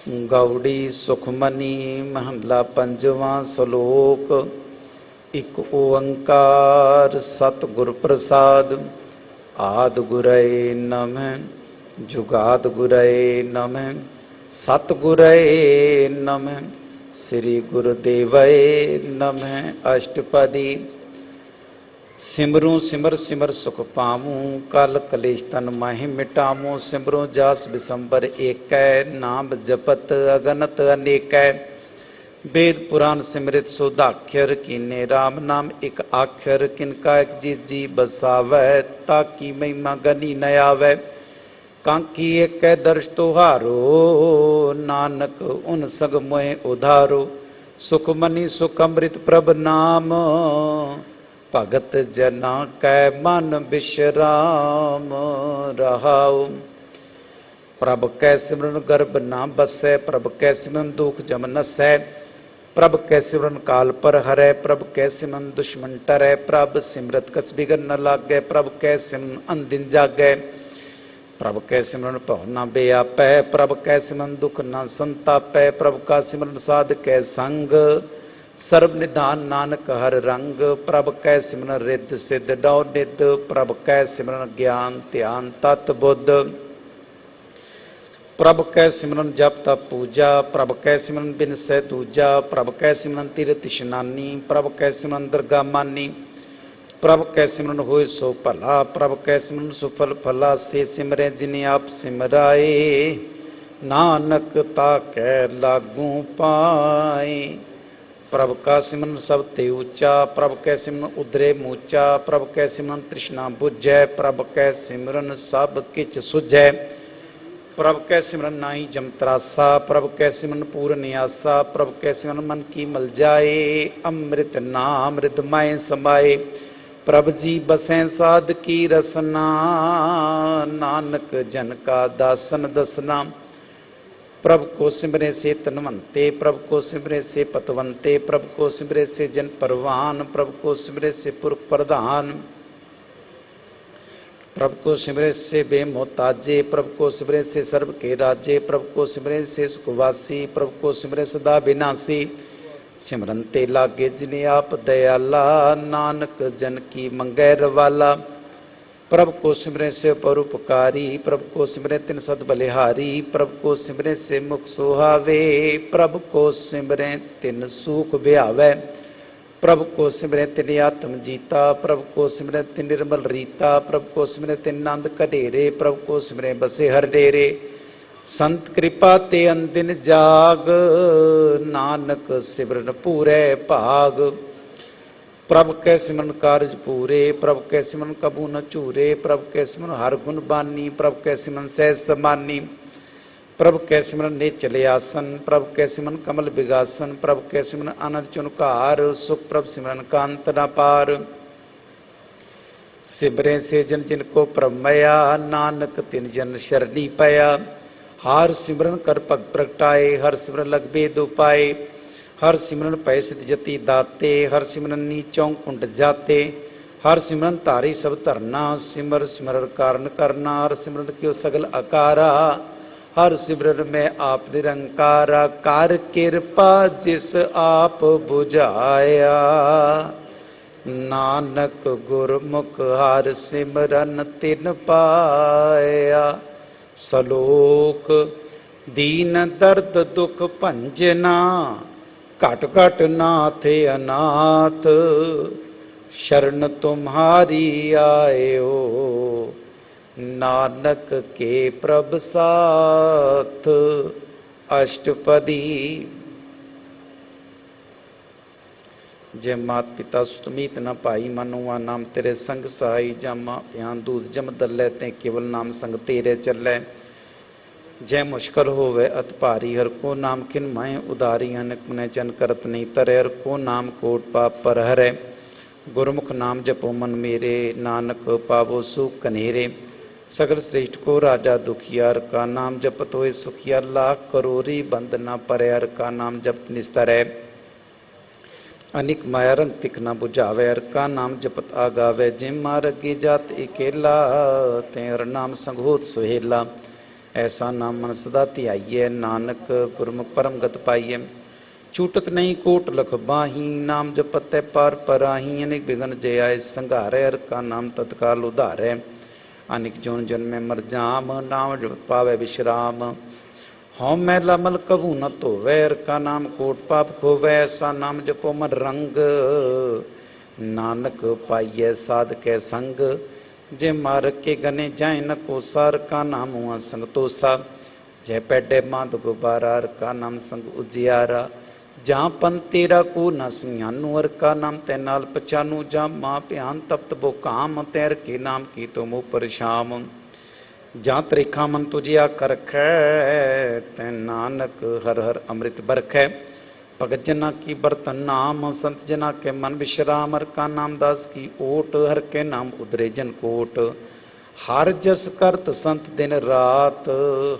गौड़ी सुखमनी महला पंजवा सलोक। एक ओंकार सतगुर प्रसाद। आद गुरय नमः जुगाद गुरय नमः सतगुरय नमः श्री गुरुदेवय नमः। अष्टपदी। सिमरूं सिमर सिमर सुख पामूं कल कलेश तन माहि मिटामूं। सिमरूं जास बिसंबर एकै नाम जपत अगनत अनेकै। वेद पुराण सिमरित सुधाख्यर कीने राम नाम एक आख्यर। किनका एक जिस जी बसावै ताकि महिमा गनी न आवै। कांकी एक दर्श तुहारो नानक उन सग मोहि उधारो। सुख मनी सुख अमृत प्रभ नाम भगत जना कै मन विश्राम रहाओ। प्रभ कै सिमरन गर्भ ना बसै प्रभ कै सिमरन दुख जम नसै। प्रभ कै सिमरन काल पर हरै प्रभ कै सिमरन दुश्मन टरै। प्रभ सिमरत कस बिगन न लागै प्रभ कै सिमरन अनदिन जागै। प्रभ कै सिमरन भव न बेआपै प्रभ कै सिमरन दुख न संतापै। प्रभ का सिमरन साध कै संग सर्व निधान नानक हर रंग। प्रभ कै सिमरन रिद्ध सिद्ध डौ निध प्रभ कै सिमरन ज्ञान ध्यान तत् बुद्ध। प्रभ कै सिमरन जप तप पूजा प्रभ कै सिमरन बिनसै दूजा। प्रभ कै सिमरन तीरथ इशनानी प्रभ कै सिमरन दरगाह मानी। प्रभ कै सिमरन होए सो भला प्रभ कै सिमरन सुफल फला। से सिमरै जिन्हें आप सिमराए नानक ताकै लागू पाए। प्रभ का सिमरन सब ते ऊंचा प्रभ कै सिमरन उधरे मूचा। प्रभ कै सिमरन तृष्णा बुझै प्रभ कै सिमरन सब किच सुझै। प्रभ कै सिमरन नाई जम त्रासा प्रभ कै सिमरन पूर्ण आसा। प्रभ कै सिमरन मन की मल जाए अमृत नाम हृदय समाए। प्रभ जी बसें साध की रसना नानक जन का दासन दसना। प्रभ को सिमरे से तनवंते प्रभ को सिमरे से पतवंते। प्रभ को सिमरे से जन परवान प्रभ को सिमरे से पुरख प्रधान। प्रभ को सिमरे से बेमोहताजे प्रभ को सिमरे से सर्व के राजे। प्रभ को सिमरे से सुखवासी प्रभ को सिमरे सदा विनाशी। सिमरन ते लागे जिन्हें आप दयाला नानक जन की मंगै रवाला। प्रभ को सिमरे से परोपकारी प्रभ को सिमरे तिन सद बलिहारी। प्रभ को सिमरे से मुख सुहावे प्रभ को सिमरे तिन सूख ब्यावै। प्रभ को सिमरे तिन आत्म जीता प्रभ को सिमरे तिन निर्मल रीता। प्रभ को सिमरे तिन नंद कढेरे प्रभ को सिमरे बसे हर डेरे। संत कृपा ते अंदिन जाग नानक सिमरन पूरे भाग। प्रभ कै सिमरन कारज पूरे प्रभ कै सिमरन कबू न चूरे। प्रभ कै सिमरन हर गुण बानी प्रभ कै सिमरन सहज समानी। प्रभ कै सिमरन निचल आसन प्रभ कै सिमरन कमल बिगासन। प्रभ कै सिमरन आनंद चुनकार सुख प्रभ सिमरन कांत न पार। सिमरे से जन जिनको प्रमया नानक तिन जन शरणी पया। हार सिमरन कर पग प्रगटाए हर सिमरन लग बेद उपाय। हर सिमरन पै सिद्ध जति दाते हर सिमरन नीचों कुंड जाते। हर सिमरन तारी सब धरना सिमर सिमर कारण करना। हर सिमरन क्यों सगल अकारा हर सिमरन में आप निरंकारा। कार कृपा जिस आप बुझाया नानक गुरमुख हर सिमरन तिन पाया। सलोक। दीन दर्द दुख भंजना घट घट नाथ अनाथ। शरण तुम्हारी आयो नानक के प्रभ साथ। अष्टपदी। जय मात पिता सुतमीत न पाई मनुआ नाम तेरे संग सहाई। जमा ध्यान दूध जम दलै ते केवल नाम संग तेरे चलै। जय मुश्किल होवे अत भारी हर को नाम किन माए उदारी। अनक मन जन करत नहीं तरे हर को नाम कोट पाप पर हरै। गुरमुख नाम जपो मन मेरे नानक पावो सुख कनेरे। सगल श्रेष्ठ को राजा दुखिया हर का नाम जपत होए सुखिया। लाख करोरी बंद न परै हर का नाम जपत निस्तर है। अनिक माया रंग तिख न बुझावे हर का नाम जपत आगावे। जिम मार्गी जात अकेला ते हर नाम संग होत सुहेला। ऐसा नाम मन सदा ध्याइए, नानक गुरमुख परम गत पाइए। छूटत नहीं कोट लख बाही, नाम जपत पार पराही। अनेक विघन जय आए संघारे, हर का नाम तत्काल उधारे। अनेक जोन जन में मर जाम, नाम जप पावे विश्राम। हों मैला मल कबू न धोवै, हर का नाम कोट पाप खोवै। ऐसा नाम जपो मन रंग, नानक पाइय साध के संग। जे मार्ग के गने जाए न कोसा, हर का नाम हुआ संतोषा। जय पैडे माध गुबारा, हर का नाम संग उजियारा। जहाँ पन तेरा को न सियानू, हर का नाम तै नाल पछानू। जहाँ माँ प्यान तप्त बो काम, तैर के नाम की तुम ऊपर शाम। जहाँ त्रिखा मन तुझिया करखै, तै नानक हर हर अमृत बरखै। भगत जना की बर्तन नाम, संत जना के मन विश्राम। हर का नाम दास की ओट, हर के नाम उदरे जन कोट। हर जस करत संत दिन रात,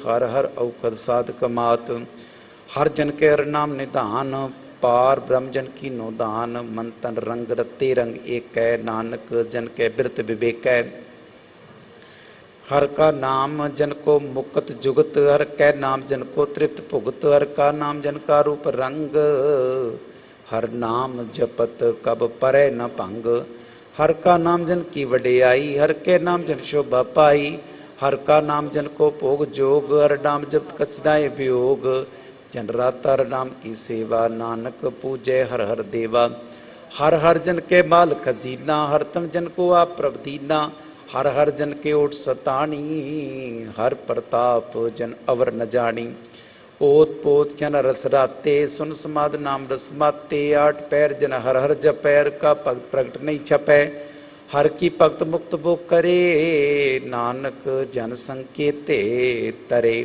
हर हर औकद साध कमात। हर जन के हर नाम निधान, पार ब्रह्म जन की नोदान। मन तन रंग रते रंग एक है, नानक जन के बिरत विवेक है। हर का नाम जन को मुक्त जुगत, हर कै नाम जन को तृप्त भुगत। हर का नाम जन का रूप रंग, हर नाम जपत कब परै न भंग। हर का नाम जन की वडियाई, हर के नाम जन शोभा पाई। हर का नाम जन को भोग जोग, हर नाम जपत कछदाय वियोग। जन राता हर नाम की सेवा, नानक पूजय हर हर देवा। हर हर जन के माल खजीना, हर तम जन को आप प्रभ दीना। हर हर जन के ओट सताणी, हर प्रताप जन अवर न जानी। ओत पोत जन रस राते, सुन समाद नाम रस माते। आठ पैर जन हर हर जपैर, का भगत प्रगट नहीं छपै। हर की भगत मुक्त बो करे, नानक जन संकेते तरे।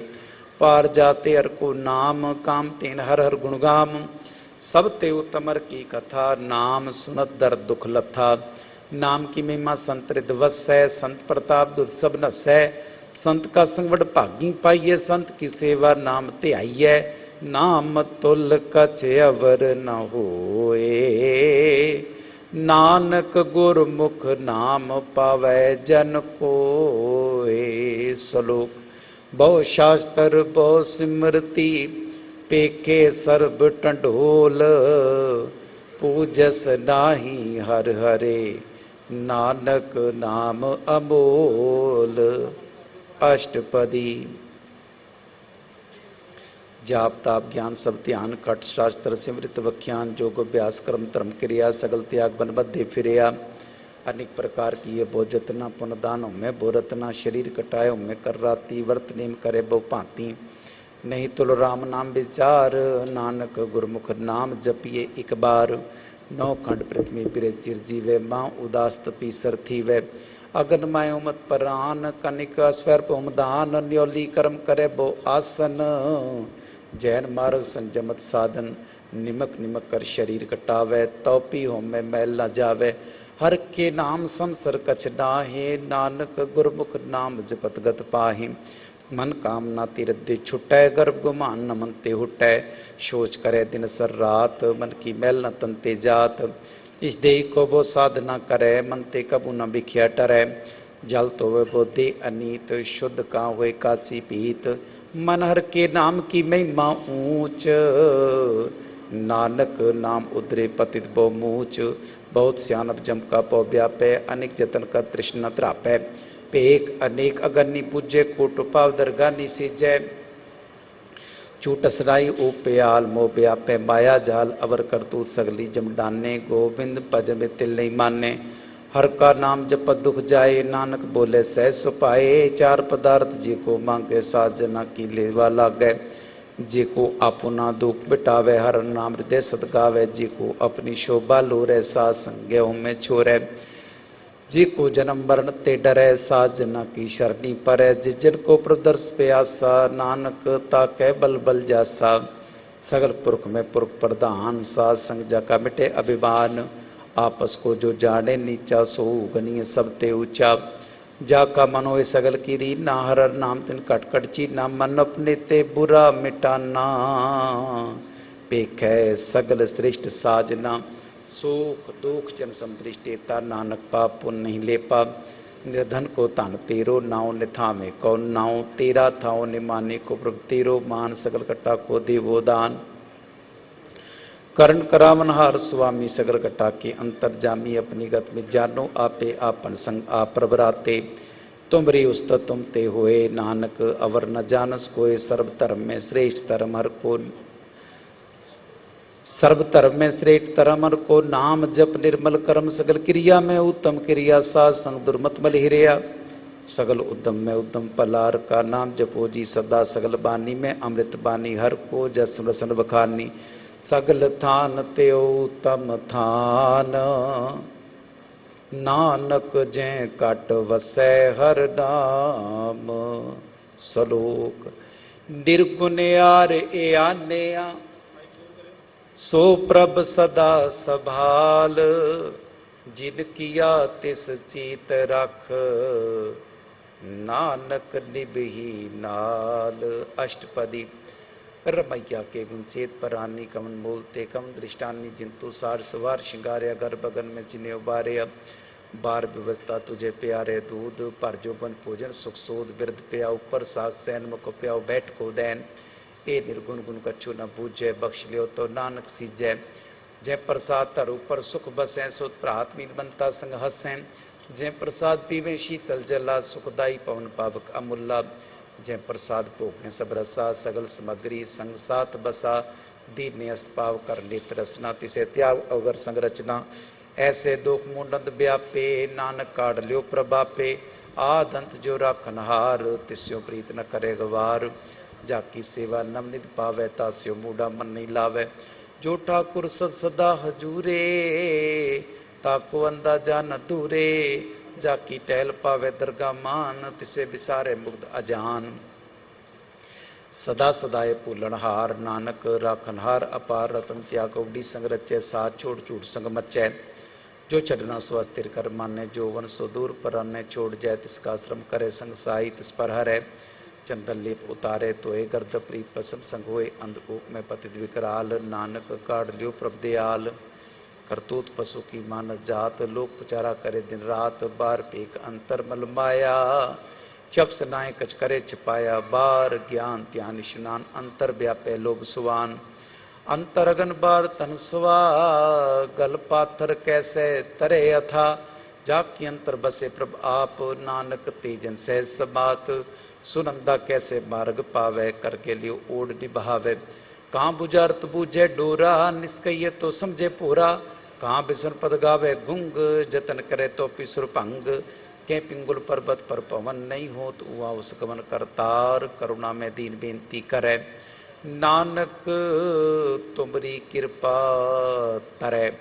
पार जाते हर को नाम, काम तेन हर हर गुणगाम। सब ते उत्तम हर की कथा, नाम सुनत दर्द दुख लथा। नाम की महिमा संत रिदवस है, संत प्रताप दुर्सभ नस है। संत का संगवड भागी पाइये, संत की सेवा नाम ध्याइये। नाम तुल कछ अवर न होए, नानक गुरमुख नाम पावै जन कोए। श्लोक। बहु शास्त्र बहु सिमरती, पेखे सर्ब टंडोल। पूजस नाही हर हरे, नानक नाम अमोल। अष्टपदी। जाप ताप ज्ञान सब ध्यान, खट शास्त्र सिमृत वख्यान। जोग अभ्यास कर्म धर्म क्रिया, सगल त्याग बन बद्धे फिरिया। अनेक प्रकार की ये बो जतना, पुन दान में बो रतना। शरीर कटाए में कर राती, वर्त नेम करे बो भांति। नहीं तुल राम नाम विचार, नानक गुरमुख नाम जपिए एक बार। नौ खंड पृथ्वी पिरे चिर जीवे, माँ उदास तपी सर थीवे। अगन माय उमत परान, कनिक स्वर उमदान। न्योली कर्म करे बो आसन, जैन मार्ग संजमत साधन। निमक निमक कर शरीर कटावे, तौपी हो में मैल न जावे। हर के नाम संसर कछ नाहे, नानक गुरमुख नाम जपत गत पाहि। मन कामना तीरदे छुटै, गर्भ गुमान न मन ते हुटै। सोच करे दिन सर रात, मन की मैल न तनते जात। इस देह को वो साधना करे, मन ते कबू न बिखिया टरै। जल तो वे वो दे अनीत, शुद्ध का हुए काची पीत। मन हर के नाम की महिमा ऊंच, नानक नाम उदरे पतित बो मूच। बहुत सियानप जम का पौ व्यापै, अनेक जतन का तृष्णा त्रापै। पेक अनेक अगन्नी पूज्य, कोट पाव दरगानी सीजै। चूटसराई ओपयाल मोह व्यापै, माया जाल अवर करतूत सगली जम डाने। गोविंद भज में तिल नहीं माने, हर का नाम जपत दुख जाए। नानक बोले सह सुपाए, चार पदार्थ जी को मांगे साजना की लेवा लागै। जी को आपुना दुख बिटावे, हर नाम हृदय सत गावे। जी को अपनी शोभा लोरे, सा संज्ञ में छोरे। जी को जन्म मरण ते डरै, साजना की शरणी परै। जिजन को प्रदर्श प्यासा, नानक ताकै बल बल जासा। सगल पुरख में पुरख प्रधान, साध संग जाका मिटे अभिमान। आपस को जो जाने नीचा, सो गनीय सब ते ऊंचा। जाका मनोय सगल की रीना, हर हर नाम तिन कट कट चीना। मन अपने ते बुरा मिटाना, पेखै सगल श्रेष्ठ साजना। सुख दुख जन समदृष्टेता, नानक पाप पुण्य नहीं लेपा। निर्धन को धन तेरो, नाव निथामे को नाव तेरा थाओ निमाने को प्रभ तेरो मान, सकल कट्टा को देवो दान। करण करावनहार स्वामी सगल कटा के अंतर जामी, अपनी गत में जानो आपे आपन संग आप प्रवराते। तुमरी उस्तत तुम ते होए, नानक अवर न जानस कोय। सर्व धर्म में श्रेष्ठ धर्म हर को, सर्व धर्म में श्रेष्ठ धर्म हर को। नाम जप निर्मल कर्म, सगल क्रिया में उत्तम क्रिया। साध संग दुर्मत मल हिरिया, सगल उद्यम में उद्यम पलार का। नाम जपो जी सदा सगल बानी में, अमृत बानी हर को जस रसन बखानी। सगल थान त्यो तम थान, नानक जै कट वसै हर नाम। सलोक निर्गुण यार ए आनेया, सो प्रभ सदा संभाल। जिन किया तिस चीत रख, नानक निभही नाल। अष्टपदी रमैया के गुंचेत परानी, कमन बोलते कम दृष्टानी। जिंतु सार सवार श्रृंगार्या, घर बगन में चिन्ह उबारे। बार व्यवस्था तुझे प्यारे दूध, पर जो बन भोजन सुख सोध। बिरद प्या ऊपर साग सैन, मुख प्याओ बैठ को दैन। ए निर्गुण गुण कछु न बूझे, बख्श लियो तो नानक सीजै। जय प्रसाद तर ऊपर सुख बसै, सो प्रात मीत बनता संग हसै। जय प्रसाद पीवे शीतल जला, सुखदाई पवन पावक अमूला। जय प्रसाद भोगें सब रसा, सगल समग्री संग साथ बसा। दीन अस्त पाव कर नेत्र रसना, तिसे त्याग अगर संग रचना। ऐसे दुख मुंडंद व्यापे, नानक काढ़ लियो प्रभापे। आदंत जो राखनहार, तिस्यो प्रीत न करे गवार। जाकी सेवा नवनिध पावै, तास्यो मूढ़ा मन नहीं लावै। जो ठाकुर सद सदा हजूरे, ताको अंदाजा न दूरे। जाकी टहल पावे दरगाह मान, तिसे बिसारे मुग्ध अजान। सदा सदाए भूलनहार, नानक राखनहार अपार। रतन त्याग उडी संग रचै, साथ छोड़ झूठ संग मचै। जो छड़ना सो अस्थिर कर माने, जो वन सो दूर पराने। छोड़ जाए तिसका श्रम करे, संग साई तिस पर हरै। चंदन लेप उतारे तोए, गर्द प्रीत पसम संग होए। अंधकूप में पतित विकराल, नानक काढ़ लियो प्रभ दयाल। करतूत पशु की मानस जात, लोक पुचारा करे दिन रात। बार पेक अंतर मल माया, चप सनाए कच करे छिपाया। बार ज्ञान त्यान स्नान, अंतर व्यापे लोभ सुवान। अंतर अगन बार तन सुवा, गल पाथर कैसे तरे अथा। जाकी अंतर बसे प्रभ आप, नानक तेजन सहज समात। सुनंदा कैसे मार्ग पावे, करके लियो ओढ़ निभावे। कहाँ बुझारत बूझे डोरा, निष्कैये तो समझे पूरा। कहाँ बिसन पद गावे गुंग, जतन करे तो पिसुर भंग। के पिंगुल पर्वत पर पवन, नहीं हो तो उआ उस गमन करतार। करुणा में दीन बेनती करे, नानक तुमरी कृपा तरै।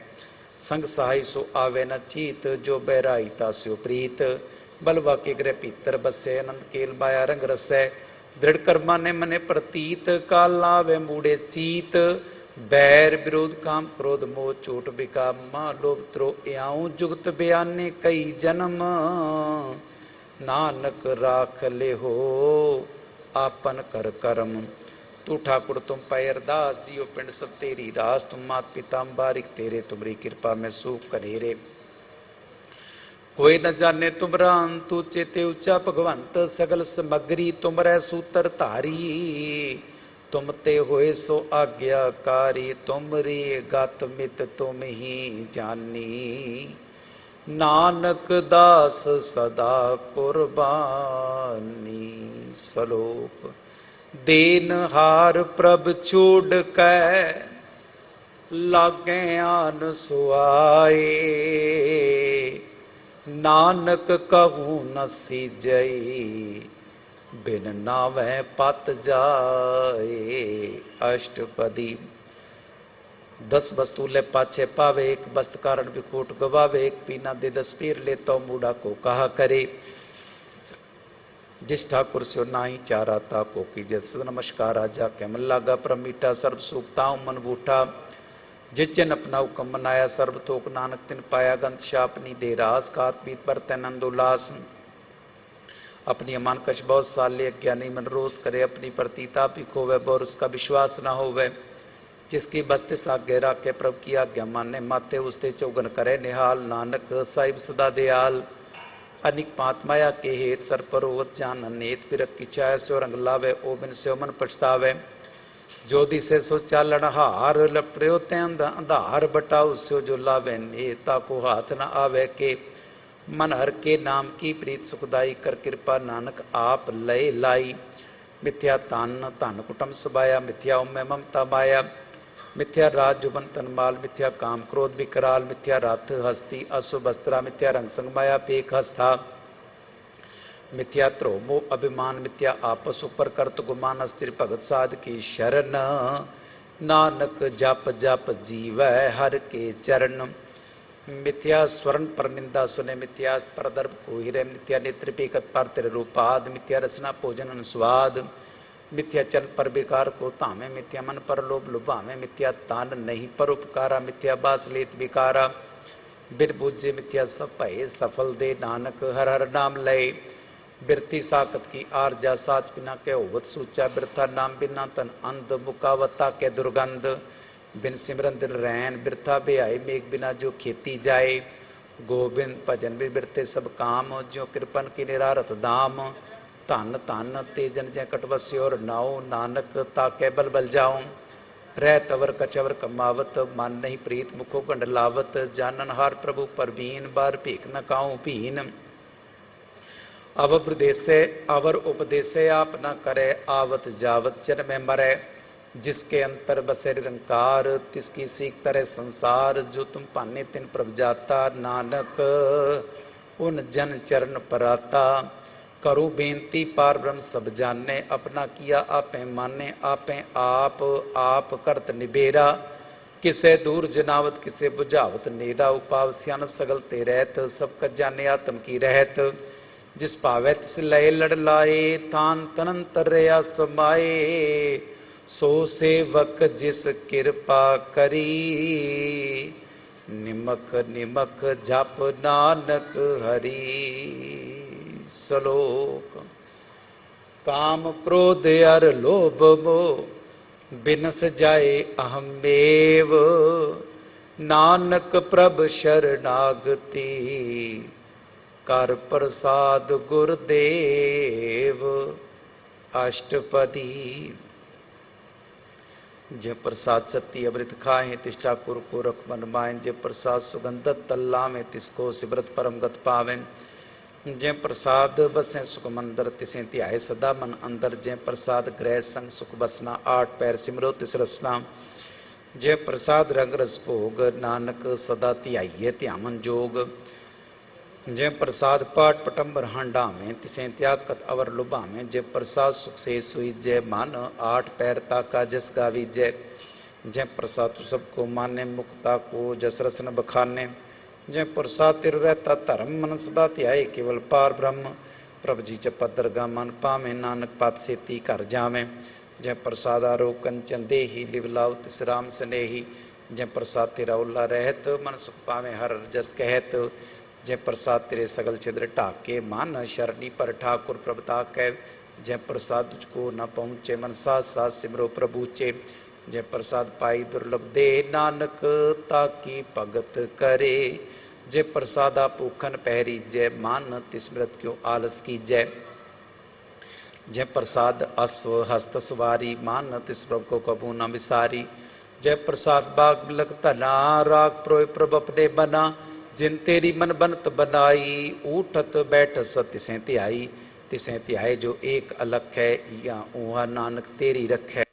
संग सहाय सो आवे न चीत, जो बैराई तास्यो प्रीत। बलवा के ग्रह पीतर बसे, अनंत केल माया रंग रसै। दृढ़ कर्मा ने मने प्रतीत, काल लावे मूढ़े चीत। बैर विरोध काम क्रोध मोह, चोट बिकामा लोभ त्रो। याऊं जुगत बयाने कई जन्म, नानक राख ले हो आपन कर कर्म। तू ठाकुर तुम पै अरदास, जियो पिंड सब तेरी रास। तुम मात पिता बारिक तेरे, तुमरी कृपा में सुख कनेरे। कोई न जाने तुम राम, तू चेते ऊंचा भगवंत। सगल समग्री तुमरै सूत्र धारी, तुम ते होए सो आज्ञाकारी। तुमरी गत मित तुम ही जानी, नानक दास सदा कुर्बानी। सलोक देन हार प्रभ छोड़ कै, लागे आन सुआए। नानक कहूँ न सीजई, बिन नावै पत जाए। अष्टपदी 10 वस्तु ले पाछे पावे, एक वस्त कारण विकोट गवावे। एक पीना दे 10 पीर ले, तो मूढ़ा को कहा करे। जिस ठाकुर से नाई चारा था, को कीजिए सद नमस्कारा। जाके मन लागा परम मीठा, सर्व सुखताओं मन बूठा। जिस जन अपना हुक्म मनाया, सर्व थोक नानक तिन पाया। गंत शापनी दे रास, कात पीत बरतै नंद उल्लास। अपनी अमान कछ बहुत साले, ज्ञानी मन रोस करे। अपनी प्रतीता भी खोवे, बोर उसका विश्वास न होवे। जिसकी बस्ते सागे राखे, प्रभ की आज्ञा माने। माते उसते चौगन करे निहाल, नानक साहिब सदा दयाल। अनिक पात माया के हेत सर परोवत जान नेत पिरक की चाय सो रंग लावे ओ बिन से मन पछतावे जो दिसे सो चालन हार लपटो तैं अंधार बटाऊ सो जो लावे नेता को हाथ न आवे के मन हर के नाम की प्रीत सुखदाई कर कृपा नानक आप लय लाई मिथ्या तान धन कुटुम सबाया मिथ्या उम्मे ममता माया मिथ्या राज जुबन तनमाल मिथ्या काम क्रोध विकराल मिथ्या रथ हस्ती अशुभ अस्त्रा मिथ्या रंग संग माया पेख हस्ता मिथ्या त्रोमो अभिमान मिथ्या आपस उपर करत गुमान अस्तिर भगत साध की शरण नानक जप जप जीव हर के चरण मिथ्या स्वर्ण पर निंदा सुने मिथ्या पर दर्भ को हिरे मिथ्या नेत्र पेकत पर तेरे रूपाद मिथ्या रचना भोजन अनुस्वाद मिथ्या चल पर बेकार को तामे मिथ्या मन पर लोभ लुभावे मिथ्या तान नहीं पर उपकारा मिथ्या बास लेत विकारा बिर बुझे मिथ्या सब भय सफल दे नानक हर हर नाम लय बिरती साकत की आरजा साच बिना के होवत सूचा बिरथा नाम बिना तन अंध मुकावता के दुर्गंध बिन सिमरन दिन रैन बिरथा बेआई मेघ बिना जो खेती जाए गोबिंद भजन भी बिरते सब काम जो कृपन की निरारत दाम धन धन तेजन जय कटवस्योर नाओ नानक ताके बल बल जाऊं रह तवर कचवर कमावत मन नहीं प्रीत मुखो गंडलावत जानन हार प्रभु परवीन बार भीख न काऊं भीन अवर उपदेसे आप न करे आवत जावत जन में मरे जिसके अंतर बसे निरंकार तिसकी सीख तरह संसार जो तुम पाने तिन प्रभ जाता नानक उन जन चरण पराता करो बेनती पार ब्रह्म सब जाने अपना किया आपे माने आपे आप करत निबेरा किसे दूर जनावत किसे बुझावत नेरा उपाव सियानब सगल ते रहत सब कत जाने आत्म की रहत जिस पावे तिस लय लड़ लाए तान तनंतर या समाए सो सेवक जिस कृपा करी निमक निमक जप नानक हरि श्लोक काम क्रोध अर लोभ मोह बिनस जाए अहमेव नानक प्रभ शरणागति कर प्रसाद गुरुदेव अष्टपदी जय प्रसाद सत्य अमृत खाए तिष्ठा कुर को रख मन मायन जय प्रसाद सुगंधत तल्ला में तिसको सिमरत परम गत पावें जय प्रसाद बसें सुख मंदर तिसें ध्याय सदा मन अंदर जय प्रसाद ग्रह संग सुख बसना आठ पैर सिमरो तिस रसना जय प्रसाद रंग रस भोग नानक सदा ध्याइये ध्यामन जोग जय प्रसाद पाठ पटम्बर हांडा में तिसें त्याग कत अवर लुभा में जय प्रसाद सुख से सुई जय मान आठ पैर ताका जस गावी जय जय प्रसाद तु सबको माने मुक्ता को जस रसन बखाने जय प्रसाद तिर रहता धर्म मन सदा ध्याय केवल पार ब्रह्म प्रभ जी जपत दरगा मन पावे नानक पात सेती घर जावे जय प्रसाद आरो कंचन देही लिवलाव तिस राम स्नेही जय प्रसाद तेरा उल्ला रहत मन सुख पावे हर जस कहत जय प्रसाद तेरे सगल छिद्र ढाके मान शरणी पर ठाकुर प्रभता कह जय प्रसाद तुझको न पहुँचे मन साथ साथ सिमरो प्रभुचे जय प्रसाद पाई दुर्लभ दे नानक ताकी भगत करे जय प्रसादा भूखन पहरी जय मान तिस्मृत क्यों आलस की जय जय प्रसाद अश्व हस्त सवारी मान तिस प्रभ को कबू न विसारी जय प्रसाद बाग बिलक तना राग प्रोय प्रभ अपने बना जिन तेरी मन बनत बनाई उठत बैठ तिसें त्याई जो एक अलख है या ऊहा नानक तेरी रखै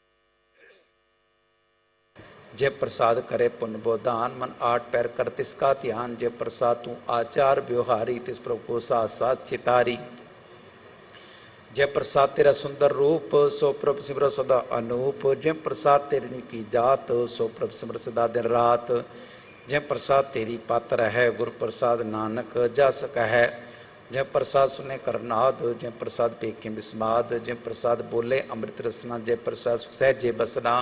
जय प्रसाद करे पुण्य बोधान मन आठ पैर कर तिसका ध्यान जय प्रसाद तू आचार व्यवहारी तिस प्रभु को साथ साथ चितारी जय प्रसाद तेरा सुंदर रूप सो प्रभ सिमर सदा अनूप जय प्रसाद तेरी की जात सो प्रभ सिमर सदा दिन रात जय प्रसाद तेरी पात्र है गुरु प्रसाद नानक जा सक है जय प्रसाद सुने करनाद जय प्रसाद पेखे विस्माद जय प्रसाद बोले अमृत रसना जय प्रसाद सहजे बसना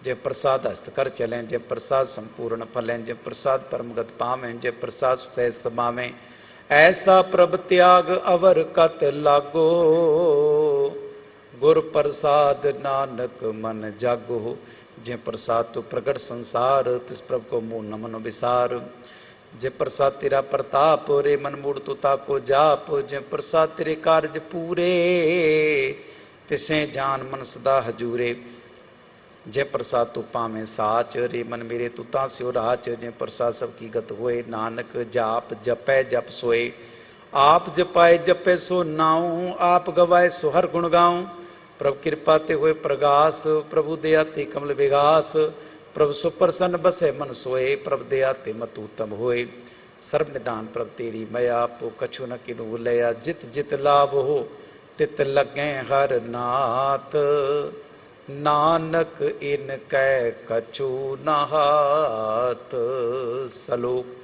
जय प्रसाद हस्त कर चलें जय प्रसाद संपूर्ण फलें जय प्रसाद परमगत पावें जय प्रसाद सहज समावें ऐसा प्रभ त्याग अवर कत लागो गुर प्रसाद नानक मन जागो जय प्रसाद तो प्रगट संसार तिस प्रभ को मुँह न मन विसार जे प्रसाद तेरा प्रताप, रे मन मूड तू ताको जाप। जे प्रसाद तेरे कारज पूरे, तिसे जान मन सदा हजूरे। जय प्रसाद तू पावे साच, रे मन मेरे तू तास्यो राच। जय प्रसाद सब की गत होए, नानक जाप जपै जप सोए। आप जपाए जपे सो नाऊं, आप गवाए सो हर गुण गाऊं। प्रभु कृपा ते होए प्रगास, प्रभु दया ते कमल विगास। प्रभु सुप्रसन्न बसे मन सोए, प्रभु दया ते मतु तम होए। सर्व निदान प्रभु तेरी मया, पो कछु न किनु लया। जित जित लाभ हो तित लगे हर नाथ, नानक इन कै कछु नहात। सलोक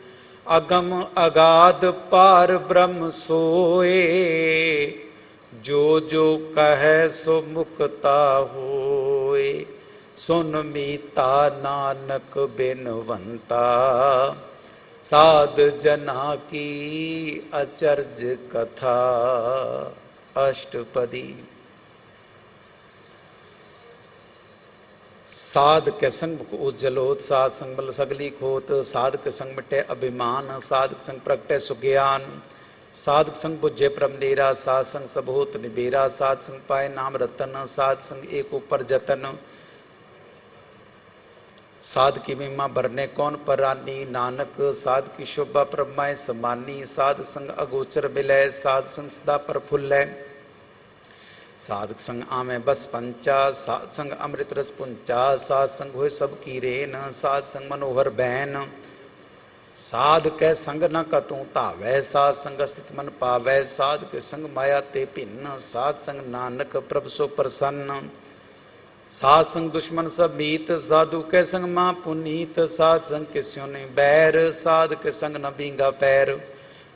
अगम अगाध पार ब्रह्म सोए, जो जो कहे सो मुक्ता होए। सुन मीता नानक बिनवंता, साध जना की अचर्ज कथा। अष्टपदी। साध के संग मुख उज्जलोत, साध संग बल सगली खोत। साध के संग मिटे अभिमान, साध के संग प्रगटे सुज्ञान। साध संग बुझे परम डेरा, साध संग सब होत निबेरा। साध संग पाए नाम रतन, साध संग एक ऊपर जतन। साध की महिमा भरने कौन परानी, नानक साध की शोभा प्रमाय समानी। साध संग अगोचर मिलै, साध संग सदा प्रफुल्लै। साधक संग आमे बस पंचा, साध संग अमृत रस पुंचा। साध संग होए सब की रेन, साध संग मनोहर बैन। साध के संग न कतू तावै, साध संग स्थित मन पावै। साध के संग माया ते भिन्न, साध संग नानक प्रभु सो प्रसन्न। साध संग दुश्मन सब मीत, साधु के संग मां पुनीत। साध संग के स्यों नहीं बैर, साध के संग न बींगा पैर।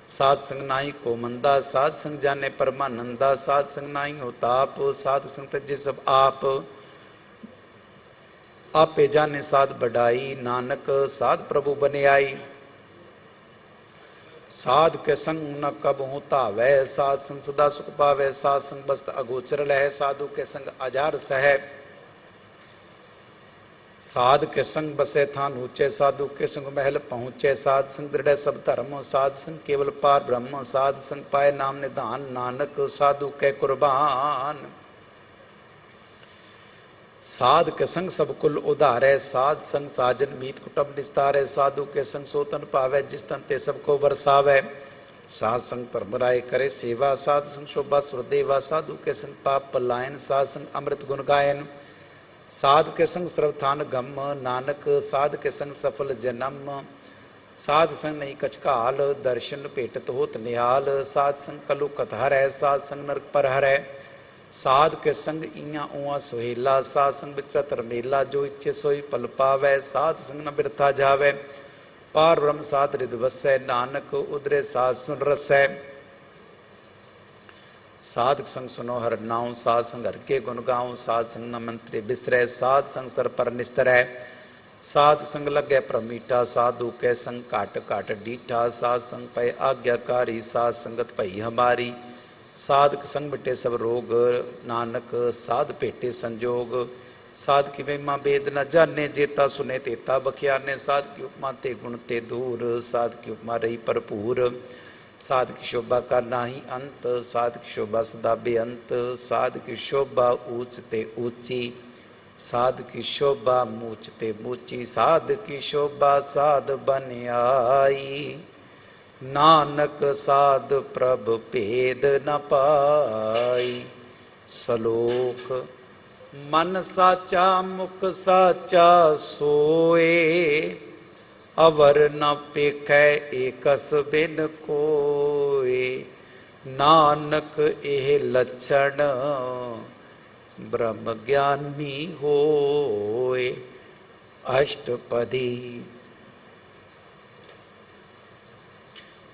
साध संग नाई को मंदा, साध संग जाने परमानंदा। साध संग नाई हो ताप, साध संग तजे सब आप। आपे जाने साध बढ़ाई, नानक साध प्रभु बने आई। साध के संग न कब होता वह, साध संग सदा सुख पावे। साध संग बस्त अगोचर लह, साधु के संग अजार सह। साध के संग बसे थान ऊंचे, साधु के संग महल पहुंचे। साध संग दृढ़ सब धर्म, साध संग केवल पार ब्रह्म। साध संग पाए नाम निधान, नानक साधु के कुर्बान। साध के संग सब कुल उधारे, साध संग साजन मीत कुटुंब निस्तारे। साधु के संग सोतन पावे, जिस तन ते सबको बरसावे। साध संग धर्मराय करे सेवा, साध संग शोभा सुरदेवा। साधु के संग पाप पलायन, साध संग अमृत गुण गायन। साध के संग सर्वथान गम, नानक साध के संग सफल जन्म। साध संग नहीं कछ काल, दर्शन भेटत होत निहाल। साध संग कलु कथहर है, साध संग नरक पर हर है। साध के संग इया उआ सुहेला, साध संग विचरत रमेला। जो इच्छे सोई पल पावै, साध संग न बिरथा जावै। पार ब्रह्म साध रिद वसै, नानक उदरे साध सुन रसै। साधक संग सुनो हर नाम, साध संग हर के गुण गाऊं। साध संग न मंत्रे बिस्तरै, साध संग सर पर निस्तरै। साध संग लगे प्रमीठा, साधु के संग काट काट डीठा। साध संग पै आज्ञाकारी, साध संगत पई हमारी। साधक संग मिटे सब रोग, नानक साध भेटे संजोग। साध की महिमा वेद न जाने, जेता सुने तेता बख्याने। साध की उपमा ते गुण ते दूर, साध की उपमा रही भरपूर। साध की शोभा का नाही अंत, साध की शोभा सदा बेअंत। साध की शोभा ऊंच ते ऊंची, साध की शोभा मूच ते मूची। साध की शोभा साध बन आई, नानक साध प्रभ भेद न पाई। सलोक मन साचा मुख साचा सोए, अवर न पेखै एकस बिन कोय। नानक एह लक्षण ब्रह्म ज्ञानी होय। अष्टपदी।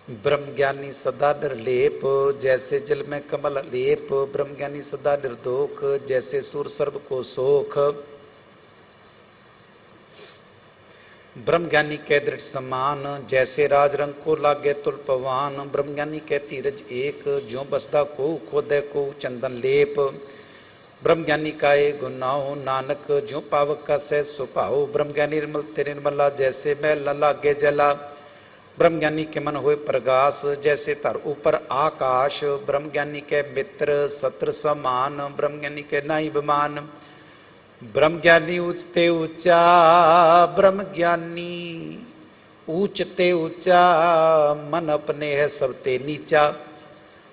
ब्रह्मज्ञानी सदा निर्लेप, जैसे जल में कमल लेप। ब्रह्मज्ञानी सदा निर्दोख, जैसे सूर सर्व को सोख। ब्रह्मज्ञानी के दृढ़ समान, जैसे राज रंग को लागे तुलपवान। ब्रह्मज्ञानी के धीरज एक, ज्यों बसदा को खोदे को चंदन लेप। ब्रह्मज्ञानी का ये गुनाहो, नानक ज्यों पावक का सह सुभाओ। ब्रह्मज्ञानी निर्मल ते निर्मला, जैसे मैल न लागे जला। ब्रह्मज्ञानी के मन होए प्रगास, जैसे तर ऊपर आकाश। ब्रह्मज्ञानी के मित्र सत्र समान, ब्रह्मज्ञानी के नाई विमान। ब्रह्मज्ञानी ऊंचते ऊंचा, ब्रह्मज्ञानी ऊंचते ऊंचा, मन अपने है सबते नीचा।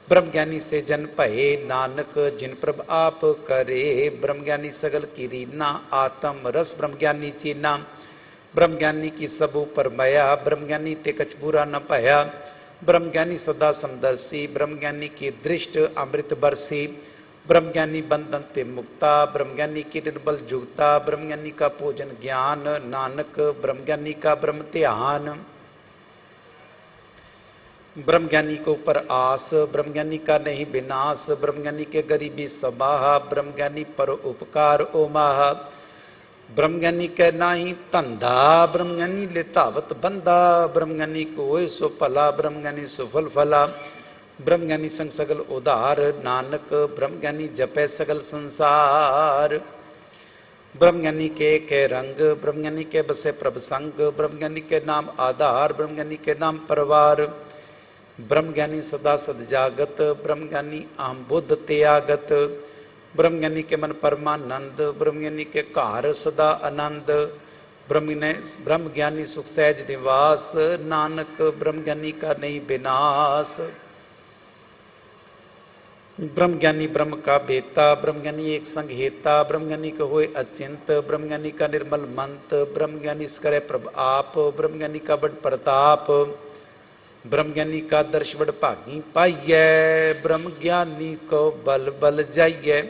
ब्रह्मज्ञानी से जन भये नानक, जिन प्रभ आप करे। ब्रह्मज्ञानी सगल की रीना, आत्म रस ब्रह्मज्ञानी चीना। ब्रह्मज्ञानी की सब ऊपर मया, ब्रह्मज्ञानी ते कछ बुरा न पाया। ब्रह्मज्ञानी सदा समदर्शी, ब्रह्मज्ञानी की दृष्ट अमृत बरसी। ब्रह्मज्ञानी बंधन ते मुक्ता, ब्रह्मज्ञानी की निर्बल जुगता। ब्रह्मज्ञानी का पूजन ज्ञान, नानक ब्रह्मज्ञानी का ब्रह्म ध्यान। ब्रह्मज्ञानी को ऊपर आस, ब्रह्मज्ञानी का नहीं विनाश। ब्रह्मज्ञानी के गरीबी सबाहा, ब्रह्मज्ञानी पर उपकार ओमाहा। ब्रह्मज्ञानी के नाही धंधा, ब्रह्मज्ञानी ले धावत बंदा। ब्रह्मज्ञानी को होए सो भला, ब्रह्मज्ञानी सुफल फला। ब्रह्मज्ञानी संग सगल उधार, नानक ब्रह्मज्ञानी जपे सगल संसार। ब्रह्मज्ञानी के रंग, ब्रह्मज्ञानी के बसे प्रभ संग। ब्रह्मज्ञानी के नाम आधार, ब्रह्मज्ञानी के नाम परवार। ब्रह्मज्ञानी सदा सद जागत, ब्रह्मज्ञानी आम बुद्ध त्यागत। ब्रह्मज्ञानी के मन परमानंद, ब्रह्मज्ञानी के कार सदा आनंद। ब्रह्मज्ञानी सुख सहज निवास, नानक ब्रह्मज्ञानी का नहीं विनाश। ब्रह्मज्ञानी ब्रह्म का बेता, ब्रह्मज्ञानी एक संग हेता। ब्रह्मज्ञानी का होए अचिंत, ब्रह्मज्ञानी का निर्मल मंत। ब्रह्मज्ञानी करे प्रभ आप, ब्रह्मज्ञानी का बड़ प्रताप। ब्रह्मज्ञानी का दर्श बड़ भागी पाइये, ब्रह्मज्ञानी को बल बल जाइए।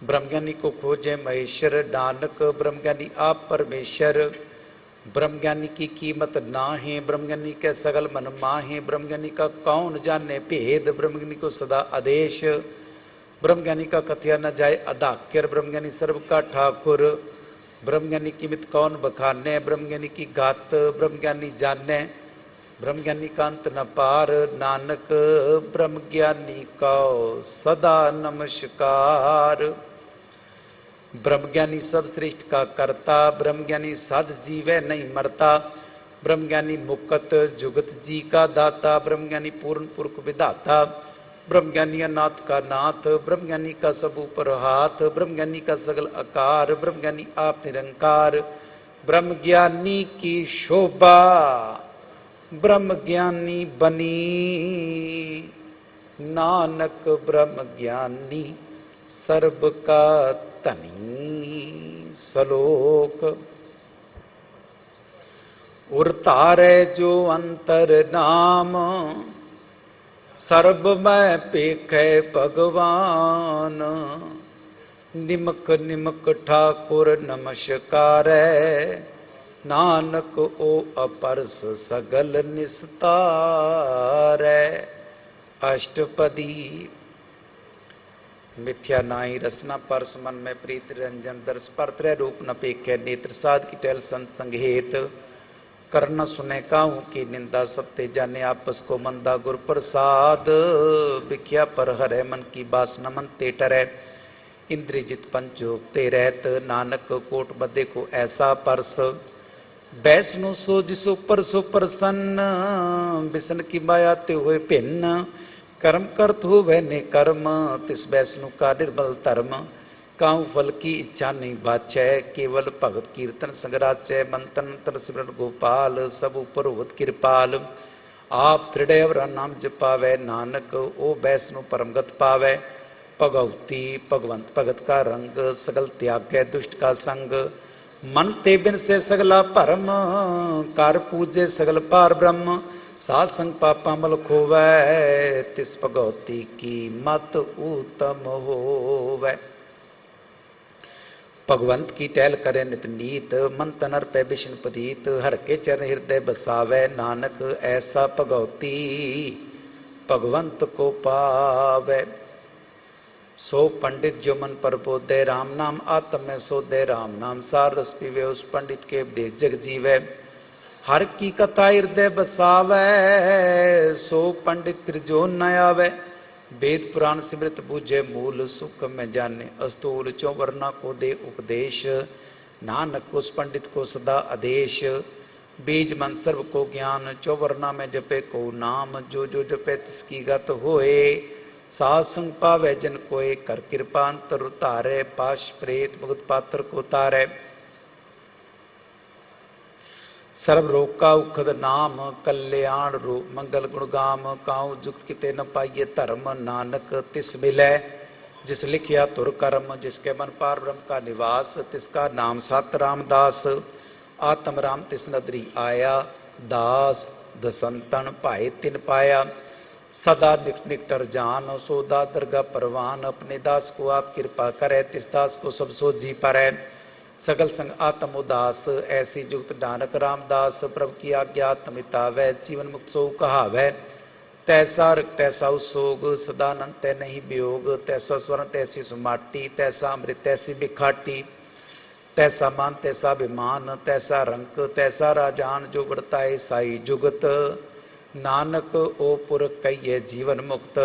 ब्रह्मज्ञानी को खोजे महेश्वर, नानक ब्रह्मज्ञानी आप परमेश्वर। ब्रह्मज्ञानी की कीमत ना है, ब्रह्मज्ञानी के सगल मन माहे। ब्रह्मज्ञानी का कौन जाने भेद, ब्रह्मज्ञानी को सदा आदेश। ब्रह्मज्ञानी का कथया न जाए अदाक्यर, ब्रह्मज्ञानी सर्व का ठाकुर। ब्रह्मज्ञानी की मित कौन बखाने, ब्रह्मज्ञानी की गात ब्रह्मज्ञानी जाने। ब्रह्मज्ञानी का अंत न पार, नानक ब्रह्मज्ञानी का सदा नमस्कार। ब्रह्मज्ञानी सब श्रेष्ठ का करता, ब्रह्मज्ञानी साध जीवे नहीं मरता। ब्रह्मज्ञानी मुक्त जुगत जी का दाता, ब्रह्मज्ञानी पूर्ण पुरख विधाता। ब्रह्मज्ञानी अनाथ का नाथ, ब्रह्मज्ञानी का सब ऊपर हाथ। ब्रह्मज्ञानी का सगल आकार, ब्रह्मज्ञानी आप निरंकार। ब्रह्मज्ञानी की शोभा ब्रह्मज्ञानी बनी, नानक ब्रह्मज्ञानी सर्व का तनी। सलोक उरतारे जो अंतर नाम, सर्ब में पेखे भगवान। निमक निमक ठाकुर नमस्कार, नानक ओ अपरस सगल निस्तार। अष्टपदी मिथ्या नाई रसना परस मन में प्रीत रंजन दर्श परत्रय रूप न पेखे। नेत्र साध की टहल संत संगेत, करना सुने काहू की निंदा। सब ते जाने आपस को मंदा, गुर प्रसाद बिख्या पर हरे। मन की बासना मन ते टरै, इंद्रिजित पंचोक्ते रहत। नानक कोट बदे को ऐसा परस, बैसनु सो जिसो पर सो प्रसन्न। बिसन की माया ते हुए भिन्न, कर्म करत हो वह ने कर्म। तिस बैसनु का निर्मल धर्म, काहू फल की इच्छा नहीं बाचै। केवल भगत कीर्तन संगराचै, मंतन मंत्र सिमरन गोपाल। सब ऊपर होत कृपाल, आप दृढ़ नाम जपावै। नानक ओ बैसनु परमगत पावै। भगवती भगवंत भगत का रंग, सगल त्यागै दुष्ट का संग। मन ते बिन से सगला भरम, कर पूजे सगल पार ब्रह्म। साध संग पापा मल खोवै, तिस भगवती की मत उत्तम होवै। भगवंत की टहल करे नित नीत, मन तन अर्पै बिशन पदीत। हर के चरण हृदय बसावै, नानक ऐसा भगवती भगवंत को पावै। सो पंडित जो मन पर बोधे, राम नाम आत्म में सोधे। राम नाम सार रस पीवे, उस पंडित के उपदेश जग जीवै। हर की कथा हृदय बसावै, सो पंडित फिर जो न आवे। वेद पुराण सिमृत बूझे, मूल सुख में जाने। अस्तूल चौ वर्णा को दे उपदेश, नानक उस पंडित को सदा आदेश। बीज मन सर्व को ज्ञान, चौवर्णा में जपे को नाम, जो जो जपे तिसकी गत होए। साध संग पावै जन कोय, कर कृपा अंतर उतारे, पाश प्रेत भुगत पात्र को तारे। सर्व रोग का उखद नाम, कल्याण रूप मंगल गुण गाम। काऊ जुक्त किते न पाइये धर्म, नानक तिस मिलै जिस लिखिया तुर कर्म। जिसके मन पार ब्रह्म का निवास, तिसका नाम सत रामदास। आत्म राम तिस नदरी आया, दास दसंतन भाए तिन पाया। सदा निकट निकटर जान, सोदा दरगा परवान। अपने दास को आप कृपा करे, तिस दास को सब सोझी पारै। सगल संग आत्म उदास, ऐसी जुगत नानक रामदास। प्रभु की आज्ञा मितावै, जीवन मुक्त सो कहावै। तैसा रख तैसा उसोग, सदानंद तै नहीं वियोग। तैसा स्वर्ण तैसी सुमाटी, तैसा अमृत तैसी बिखाटी। तैसा मान तैसा अभिमान, तैसा रंक तैसा राजान। जो वर्ताए साई जुगत, नानक ओ पुर कहिए जीवन मुक्त।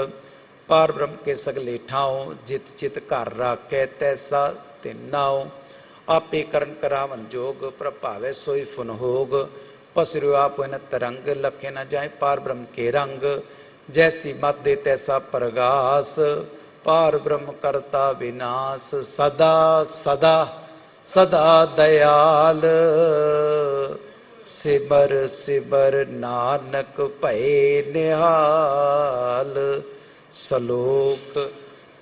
पार ब्रह्म के सगले ठाओ, जित चित घर राखे तैसा तिन्नाओ। आपे करण करावन जोग, प्रभावे सोई फुन होग। पसरु आप न तरंग, लखे न जाए पार ब्रह्म के रंग। जैसी मत दे तैसा प्रगास, पार ब्रह्म करता विनाश। सदा सदा सदा दयाल, सिमर सिमर नानक भये निहाल। सलोक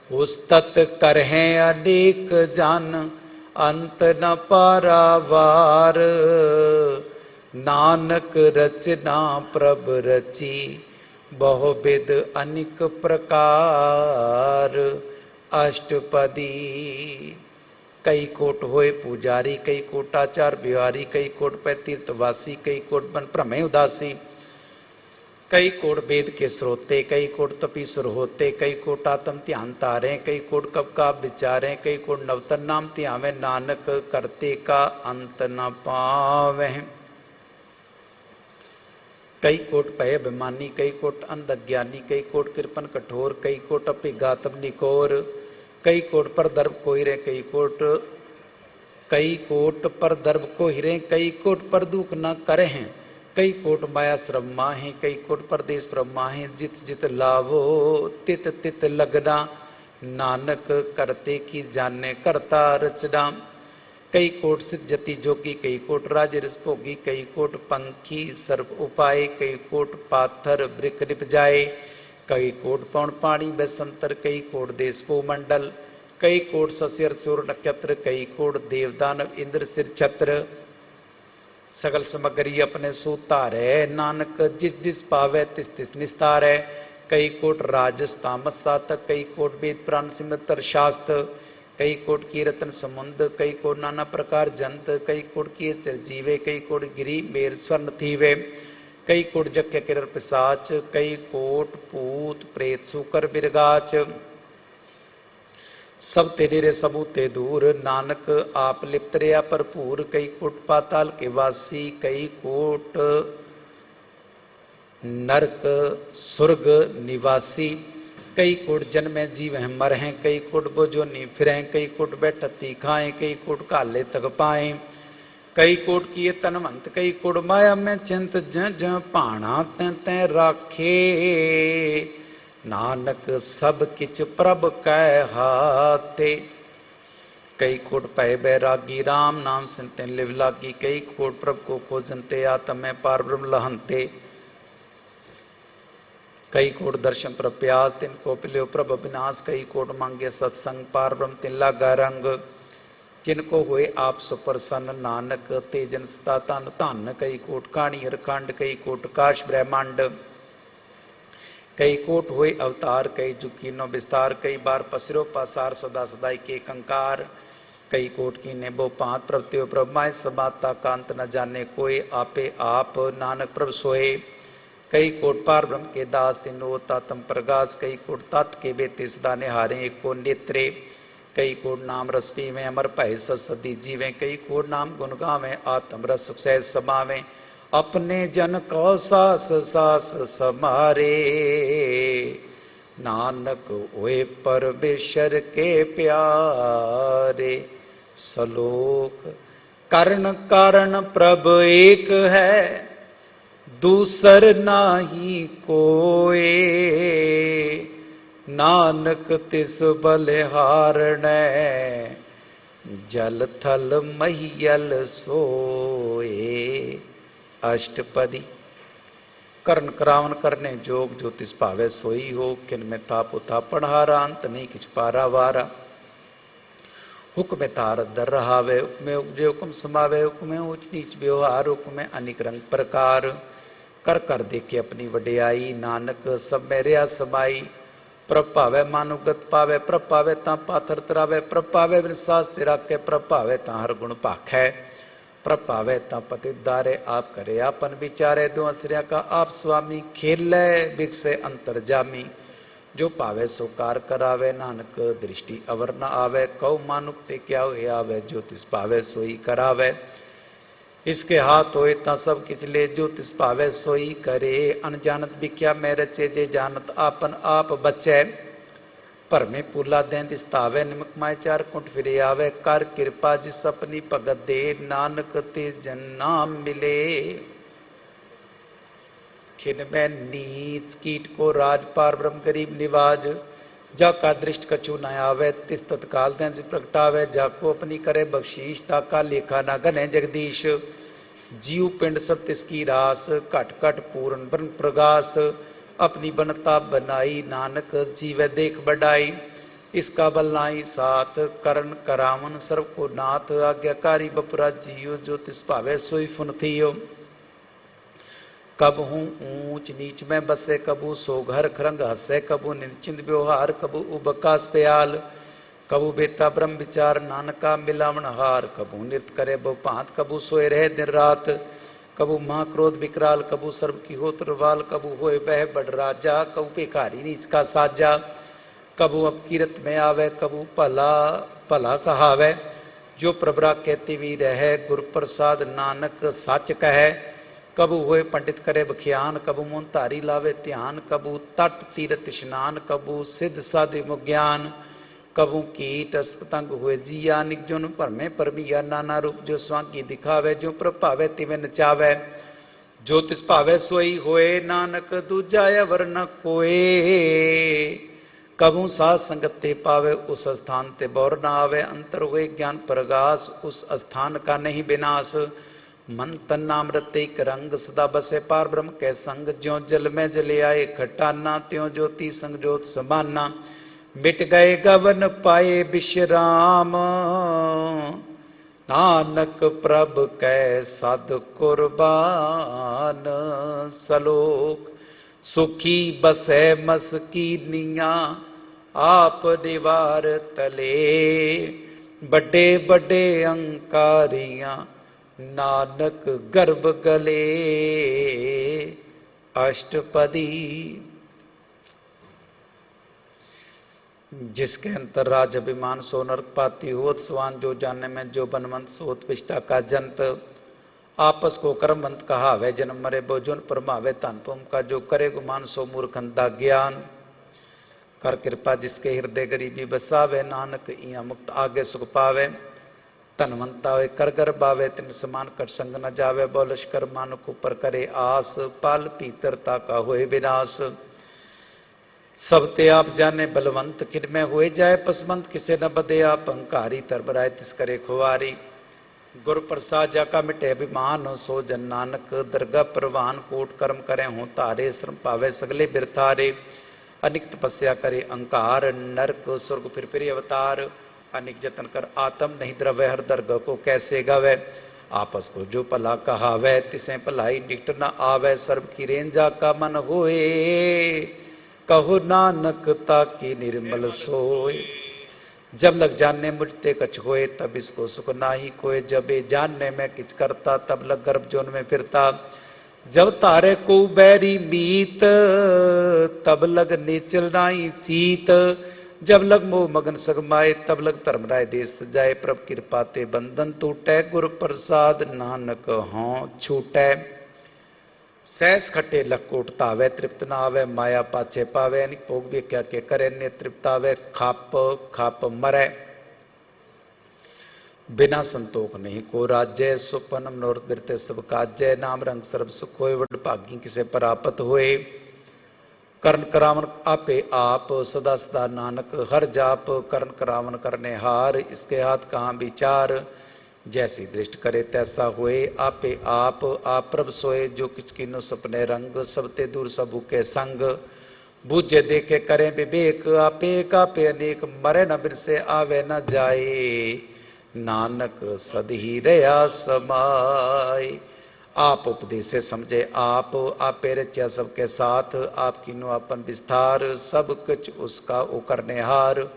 उस्तत करहें अनेक जन, अंत न पारावार। नानक रचना प्रभ रची, बहुविध अनेक प्रकार। अष्टपदी कई कोट होए पुजारी, कई कोटाचार बिहारी। कई कोट पै तीर्थवासी, कई कोट बन भ्रमे उदासी। कई कोट वेद के स्रोते, कई कोट तपीसर होते। कई कोट आत्म ध्यान तारे, कई कोट कब का विचारें। कई कोट नवतन नाम ध्यावे, नानक करते का अंत न पावे। कई कोट पय अभिमानी, कई कोट अंध ज्ञानी। कई कोट कृपन कठोर, कई कोट अपिघातम निकोर। कई कोट पर दर्भ को हिरे, कई कोट पर दर्भ को हिरे। कई कोट पर दुख न करे हैं, कई कोट माया श्रम माहे। कई कोट परदेश ब्रह्माहे, जित जित लावो तित तित लगना। नानक करते की जाने करता रचना। कई कोट सिद्ध जति जोगी, कई कोट राज रस भोगी। कई कोट पंखी सर्प उपाय, कई कोट पाथर वृक निप जाए। कई कोट पौन पानी बेसंतर, कई कोट देश को मंडल। कई कोट सस्यर सूर नक्षत्र, कई कोट देवदानव इंद्र सिर छत्र। सगल समग्री अपने सूतारे, नानक जिस दिस पावे तिस तिस निस्तारै। कई कोट राजस तामस सातक, कई कोट वेद पुराण सिमरतर शास्त्र। कई कोट की रतन समुंद, कई कोट नाना प्रकार जंत। कई कोट की चिरजीवे, कई कोट गिरी मेर स्वर्ण थीवे। कई कोट जक्य किरर पिसाच, कई कोट पूत प्रेत सूकर बिरगाच। सब तेरे रे सबूते दूर, नानक आप लिप्त रया भरपूर। कई कोट पाताल के वासी, कई कोट नरक सुर्ग निवासी। कई कोट जन्मे जीव हैं मर हैं, कई कोट बोझो नी फिरें। कई कोट बैठती खाएं, कई कोट काले तक पाएं। कई कोट किए तनवंत, कई कोट माया में चिंत। ज भाणा तैं तैं राखे, नानक सब किच प्रभ कै हाथे। कई कोट पै बैरागी, राम नाम सिमते लिव लागी। कई कोट प्रभ को खोजनते, आत्म में पार ब्रह्म लहनते। कई कोट दर्शन प्रभ प्यास, तिनको पिल्यो प्रभ विनाश। कई कोट मांगे सत्संग, पार ब्रह्म तिन लागा रंग। जिनको हुए आप सुप्रसन्न, नानक ते जन सदा तन धन। कई कोट कहानी हरखंड, कई कोट काश ब्रह्मांड। कई कोट हुए अवतार, कई जुकी नो विस्तार। कई बार पसरो पासार, सदा सदाई के कंकार। कई कोट की ने बो पात, प्रभु प्रभ माय समाता कांत न जाने कोई। आपे आप नानक प्रभ सोए। कई कोट पार ब्रह्म के दास, तिनो तातम प्रगास। कई कोट तात के बेते सदा निहारे, एको नेत्रे। कई कोट नाम रस पीवें, अमर भय सदी जीवें। कई कोट नाम गुण गावें, आत्म रस सहज समावें। अपने जन को सास सास समारे, नानक होए परमेश्वर के प्यारे। सलोक करण कारण प्रभ एक है, दूसर नाही कोए। नानक तिस बलिहारणै, जल थल महियल सोए। अष्टपदी। करण करावन करने जोग, जो तिस भावे सोई हो। किन में ताप उतापण हारा, अंत नहीं किछ पारा वारा। हुक्म तार दर रहावे, हुक्मे उपजे हुक्म समावे। हुक्मे ऊंच नीच व्यवहार, हुक्मे अनेक रंग प्रकार। कर कर देखे अपनी वडियाई, नानक सब में रिया समाई। प्रभ भावे मानुगत पावे, प्रभ पावे ता पाथर तरावे। प्रभ पावे बिन सास तेरा के, प्रभ पावे ता हर गुण भाखै। प्रभ पावे ता पति दारे, आप करे आपन विचारे। दो असरिया का आप स्वामी, खेले बिकसे अंतर जामी। जो पावे सो कार करावे, नानक दृष्टि अवर न आवे। कौ मानुक ते क्या हुए आवे, जो तिस पावे सोई करावे। इसके हाथ होए ता सब किच ले, जो तिस पावे सोई करे। अनजानत बिख्या मैं रचे, जे जानत आपन आप बचे। पर में पुला दें दिस्तावे, निमक माय चार कुंट फिरे आवे। कर कृपा जिस अपनी भगत दे, नानक ते जन नाम मिले। खिन में नीच कीट को राज, पार ब्रह्म गरीब निवाज। जाका दृष्ट कछु न आवे, तिस तत्काल दें से प्रगटावे। जाको अपनी करे बख्शीश, ताका लेखा न गने जगदीश। जीव पिंड सब तिसकी रास, घट घट पूर्ण ब्रह्म प्रगास। अपनी बनता बनाई, नानक जीव देख बढ़ाई। इसका बल नाई साथ, करण करावन सर्व को नाथ। आज्ञाकारी बपुरा जियो, जो तिस भावे सोई फुन थियो। कब हूँ ऊंच नीच में बसे, कबू सो घर खरंग हसे। कबू निश्चिंत व्यवहार, कबू उबकास प्याल। कबू बेता ब्रह्म विचार, नानका मिलावन हार। कबू नृत्य करे बहुपांत, कबू सोए रहे दिन रात। कबू महाक्रोध विकराल, कबू सर्व की हो तरवाल। कबू होए वह बड़ राजा, कबू भिखारी नीच का साजा। कबू अपकीरत में आवे, कबू भला भला कहावे। जो प्रभरा कहती भी रहे, गुरु प्रसाद नानक सच कहे। कबू होए पंडित करे बख्यान, कबू मुन धारी लावे ध्यान। कबू तट तीरथ स्नान, कबू सिद्ध साधि मुज्ञान। कबू कीट पतंग हुए जिया, निजोन भरमे परमिया। नाना रूप जो स्वांगी दिखावे, जो प्रभावे तिवे नचावे। जो तिस भावे सोई होए, नानक दूजा अवर न कोए। कबू साध संगत ते पावे, उस स्थान ते बौर न आवे। अंतर हुए ज्ञान प्रगास, उस स्थान का नहीं विनाश। मन तन नाम रते एक रंग, सदा बसे पार ब्रह्म के संग। ज्यों जल में जले आए खटाना, त्यों ज्योति संग ज्योत समाना। मिट गए गवन पाए विश्राम, नानक प्रभ कै सद कुर्बान। सलोक। सुखी बसे मस्कीनिया, आप दीवार तले। बड़े बड़े अंकारियां, नानक गर्भ गले। अष्टपदी। जिसके अंतर राज अभिमान, सो नरक पाती होत स्वान। जो जानने में जो बनवंत, सोत पिष्टा का जंत। आपस को कर्मवंत कहावे, जन्म मरे बोझुन परमावे। धन पुम का जो करे गुमान, सो मूर्खंता ज्ञान। कर कृपा जिसके हृदय गरीबी बसावे, नानक इया मुक्त आगे सुख पावे। धनवंता होए कर गर बावे, तिन समान कट संग न जावे। बोलश्कर मानुक ऊपर करे आस, पाल पीतरता का होए विनाश। सब ते आप जाने बलवंत, किन में होए जाए पसमंत। किसे न बदे आप अंकारी, तर बराए तिस करे खुआरी। गुरु प्रसाद जाका मिटे अभिमान, सो जन नानक दरगाह प्रवान। कोट कर्म करे हों तारे, श्रम पावे सगले बिरथारे। अनिक तपस्या करे अंकार, नरक स्वर्ग फिर अवतार। अनिक जतन कर आत्म नहीं द्रव्य, हर दर्ग को कैसे गावे। आपस को जो भला कहावे, तिसे भलाई निकट न आवे। सर्व की रेंजा का मन होए, कहो नानक ताकि निर्मल सोए। जब लग जानने मुझते कछ होए, तब इसको सुख नाही कोय। जब ये जानने में किछ करता, तब लग गर्भ जोन में फिरता। जब तारे को बैरी मीत, तब लग नेचल नाई चीत। जब लग मोह मगन सगमाए, तब लग धर्मराय देश जाए। प्रभ कृपा ते बंधन टूटे, गुरु प्रसाद नानक हों छूटे। सहस खटे लकोट तावे, तृप्त न आवे। माया पाछे पावे, अनिक भोग भी क्या के करे। ने तृप्त आवे, खाप खाप मरे। बिना संतोख नहीं को राज्य, सुपन मनोरथ बिरते सब काजय, नाम रंग सर्व सुख होए, वड भागी किसे प्राप्त होए। करण करावन आपे आप, सदा सदा नानक हर जाप, करण करावन करने हार, इसके हाथ कहाँ विचार, जैसी दृष्ट करे तैसा होए, आपे आप प्रभ सोए, जो किच किनो सपने रंग, सबते दूर सबू के संग, बूझे देखे करे विवेक, आपे अनेक मरे न बिरसे, आवे न जाए, नानक सद ही रया समाय। आप उपदेश से समझे आप, आपे रचा सबके साथ, आप कीनो अपन विस्तार, सब कुछ उसका ओ करने हार,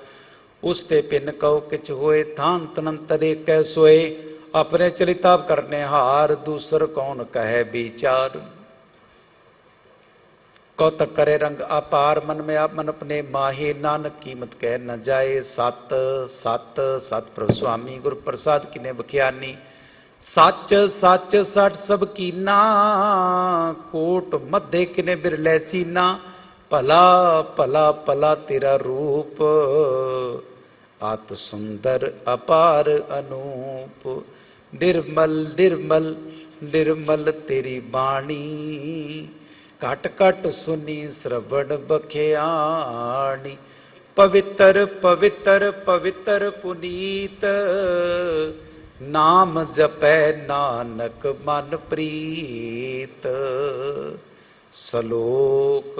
उसते पिन कहो किच होए, थान तनंतरे कै सोए, अपने चलिताप करने हार, दूसर कौन कहे विचार। कौतक करे रंग अपार, मन में आप मन अपने माहे, नानक कीमत कह न जाए, सत सत सत प्रभु स्वामी गुरु प्रसाद किने बख्यानी, सच सच सठ सब कीना, कोट मध्य किने बिरले चीना, भला भला भला तेरा रूप, आत सुंदर अपार अनूप, निर्मल निर्मल निर्मल तेरी बाणी, घट घट सुनी श्रवण बख्याणी, पवित्र पवित्र पवित्र पुनीत, नाम जपै नानक मन प्रीत। श्लोक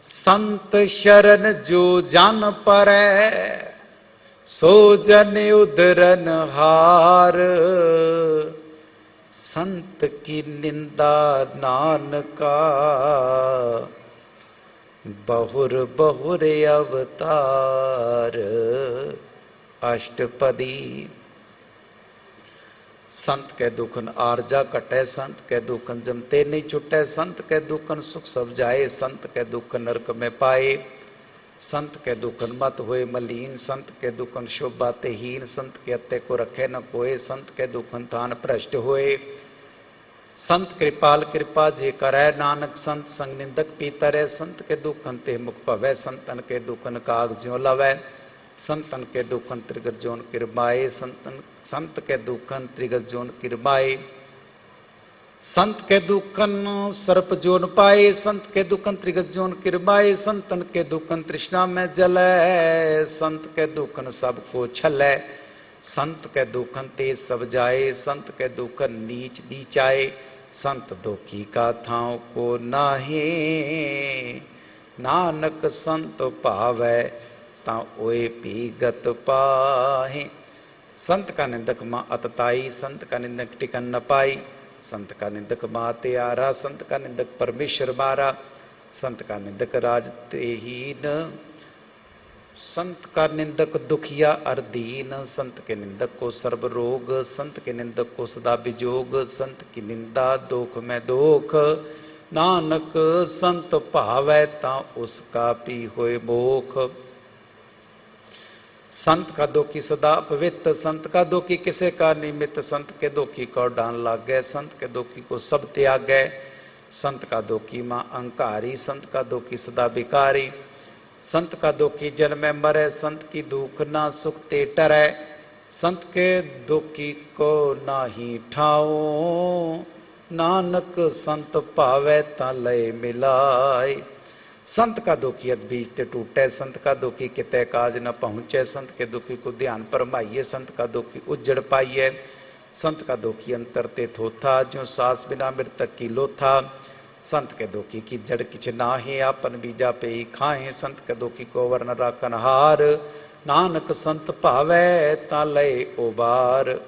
संत शरण जो जन परै, सो जन उदरन हार, संत की निंदा नानका, बहुर बहुर अवतार। अष्टपदी संत के दुखन आरजा कटै, संत के दुखन जमते नहीं छुटै, संत के दुखन सुख सब जाए, संत के दुख नरक में पाए, संत के दुखन मत होए मलीन, संत के दुखन शोभा तेहीन, संत के अत्ते को रखे न कोय, संत के दुखन थान भ्रष्ट होए, संत कृपाल कृपा जे करै, नानक संत संग निंदक पीतरै, संत के दुखन ते मुख भवै, संतन के दुखन काग ज्यों लवै, संतन के दुखन त्रिगत जोन किरमाए, संत के दुखन त्रिगत जोन किरमाए, संत के दुखन सर्प जोन पाए, संत के दुखन त्रिगत जोन किरमाए, संतन के दुखन तृष्णा में जलै, संत के दुखन सबको छलै, संत के दुखन तेज सब जाए, संत के दुखन नीच नीचाए, संत दुखी का थाव को नाहे, नानक संत पावै ता ओए पीगत पाहे। संत का निंदक माँ अतताई, संत का निंदक टिकन न पाई, संत का निंदक माँ त्यारा, संत का निंदक परमेश्वर मारा, संत का निंदक राज तेहीन, संत का निंदक दुखिया अर्दीन, संत के निंदक को सर्व रोग, संत के निंदक को सदा विजोग, संत की निंदा दोख में दोख, नानक संत भावै ता उसका पी होए मोख। संत का दोखी सदा पवित्र, संत का दोखी किसे का निमित्त, संत के दोखी को डान लाग गए, संत के दोखी को सब त्याग गए, संत का दोखी माँ अहंकारी, संत का दोखी सदा बिकारी, संत का दोखी जन्म में मरे, संत की दुख ना सुख ते टरै, संत के दोखी को नाही ठाओ, नानक संत पावै ता लय मिलाय। संत का दुखी बीज ते टूटे, संत का दुखी किते काज न पहुँचे, संत के दुखी को ध्यान परमाइए, संत का दुखी उज्जड़ पाइए, संत का दुखी अंतर ते थोथा, जो सास बिना मृतक की लोथा, संत के दुखी की जड़ किछ नाहे, आपन बीजा पे ही खाए, संत के दुखी को वर्ण राखन हार, नानक संत भावै ता लय उबार।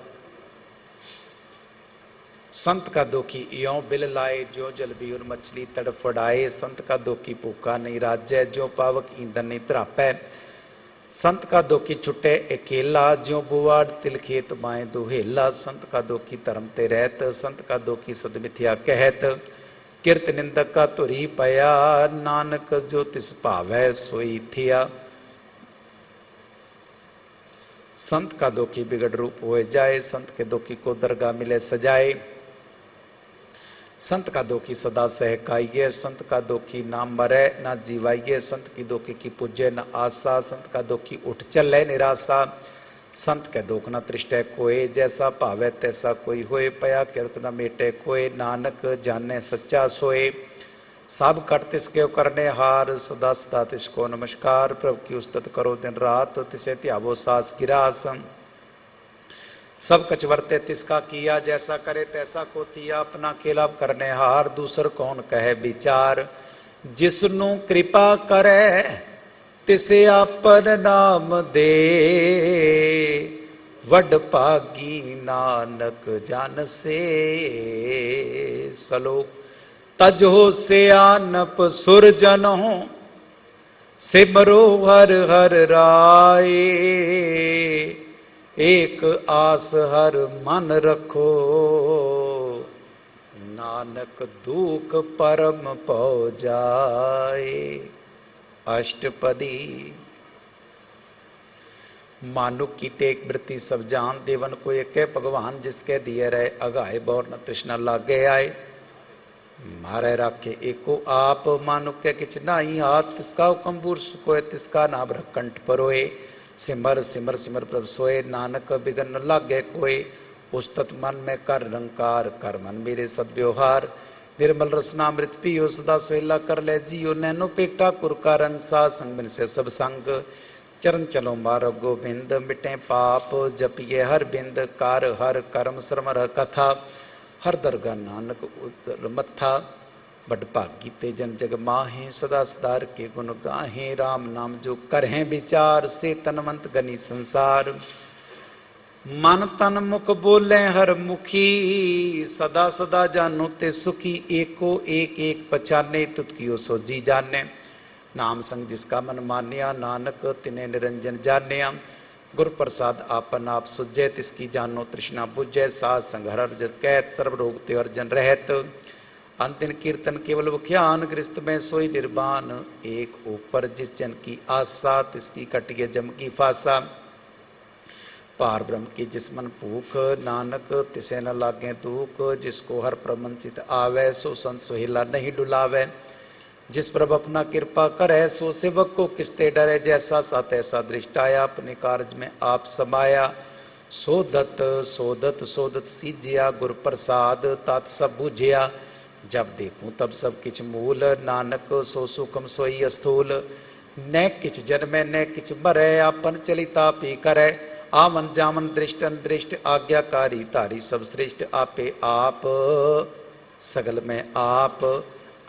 संत का दुखी यों बिल लाए, जो जल भी और मछली तड़फड़ाए, संत का दुखी भूखा नहीं राजै, जो पावक ईंधन नहीं तरापै, संत का दुखी छुटे अकेला, जो बुआड़ तिल खेत माए दुहेला, संत का दुखी धर्म ते रहत, संत का दुखी सद मिथ्या कहत, किरत निंदक का तुरी पया, नानक जो तिस भावै सोई थिया। संत का दुखी बिगड़ रूप हो जाए, संत के दुखी को दरगाह मिले सजाए, संत का दुखी सदा सहकाइए, संत का दुखी ना मरे ना जीवाइए, संत की दुखी की पूजे न आशा, संत का दुखी उठ चले निराशा, संत कै दुख न त्रिष्टै कोय, जैसा भावै तैसा कोई होए, पया किरत न मेटे कोय, नानक जाने सच्चा सोए। सब कट तिसके करने हार, सदा सदा तिसको नमस्कार। प्रभु की उस्तत करो दिन रात, तिसे ध्यावो सास गिरास। सब कछ वर्ते तिसका किया, जैसा करे तैसा को तिया, अपना खेला करने हार, दूसर कौन कहे विचार। जिसनु कृपा करे तिसे आपन नाम दे, वड भागी नानक जन से सलोक। तजो सियानप सुरजनो, सिमरो हर हर राय, एक आस हर मन रखो, नानक दुख परम पौ जाए। अष्टपदी। मानुक की टेक वृत्ति सब जान, देवन को एक भगवान, जिसके दिए रहे अगाए बौर न तृष्णा लागे आए। मारे राखे एको आप, मानुक के किच नाई हाथ, तिसका हुक्म बूर सुकोए, तिसका नाम कंठ परोए। सिमर सिमर सिमर प्रभ सोए, नानक बिगन न लागे कोय। उस्तत मन में कर रंकार, कर मन मेरे सदव्यवहार। निर्मल रसनामृत पियो, सदा सोहेला कर ले जियो। नैनो पेटा कुर का रंग, सा संग बिन से सब संग। चरण चलो मारो गोबिंद, मिटे पाप जपिए हर बिंद। कार हर कर्म श्रम रह कथा, हर दरगाह नानक उतर मथा। बड़ भागी ते जन जग माहे, सदा सदार के गुण गाहे। राम नाम जो करहें विचार, से तनवंत गनी संसार। मन तन मुख बोले हर मुखी, सदा सदा जानो ते सुखी। एको एक एक पहचाने, तुतकियो सो जी जाने। नाम संग जिसका मन मान्या, नानक तिने निरंजन जानिया। गुर प्रसाद आपन आप सुजै, तिसकी जानो तृष्णा बुझै। साध संग हर जस कहत, सर्व रोग ते अर्जन रहत। अंतिम कीर्तन केवल मुख्यान, गृहस्थ में सोई निर्वाण। एक ऊपर जिस जन की आशा, तिसकी कटिए जम की फासा। पार ब्रह्म की जिस मन भूख, नानक तिसे न लागे दुख। जिसको हर प्रमंसित आवे, सो संत सोहेला नहीं डुलावे। जिस प्रभु अपना कृपा करे, सो सेवक को किसते डरे। जैसा सा तैसा दृष्टाया, अपने कार्य में आप समाया। सोदत सोदत सोदत सीजिया, गुर प्रसाद तात सब बुझिया। जब देखूं तब सब किछ मूल, नानक सो सुखम सोई अस्थूल। न किछ जन्मे न किछ मरै, आपन चलिता पी करे। आवन जावन दृष्टन दृष्ट, आज्ञाकारी धारी सब श्रेष्ठ। आपे आप सगल में आप,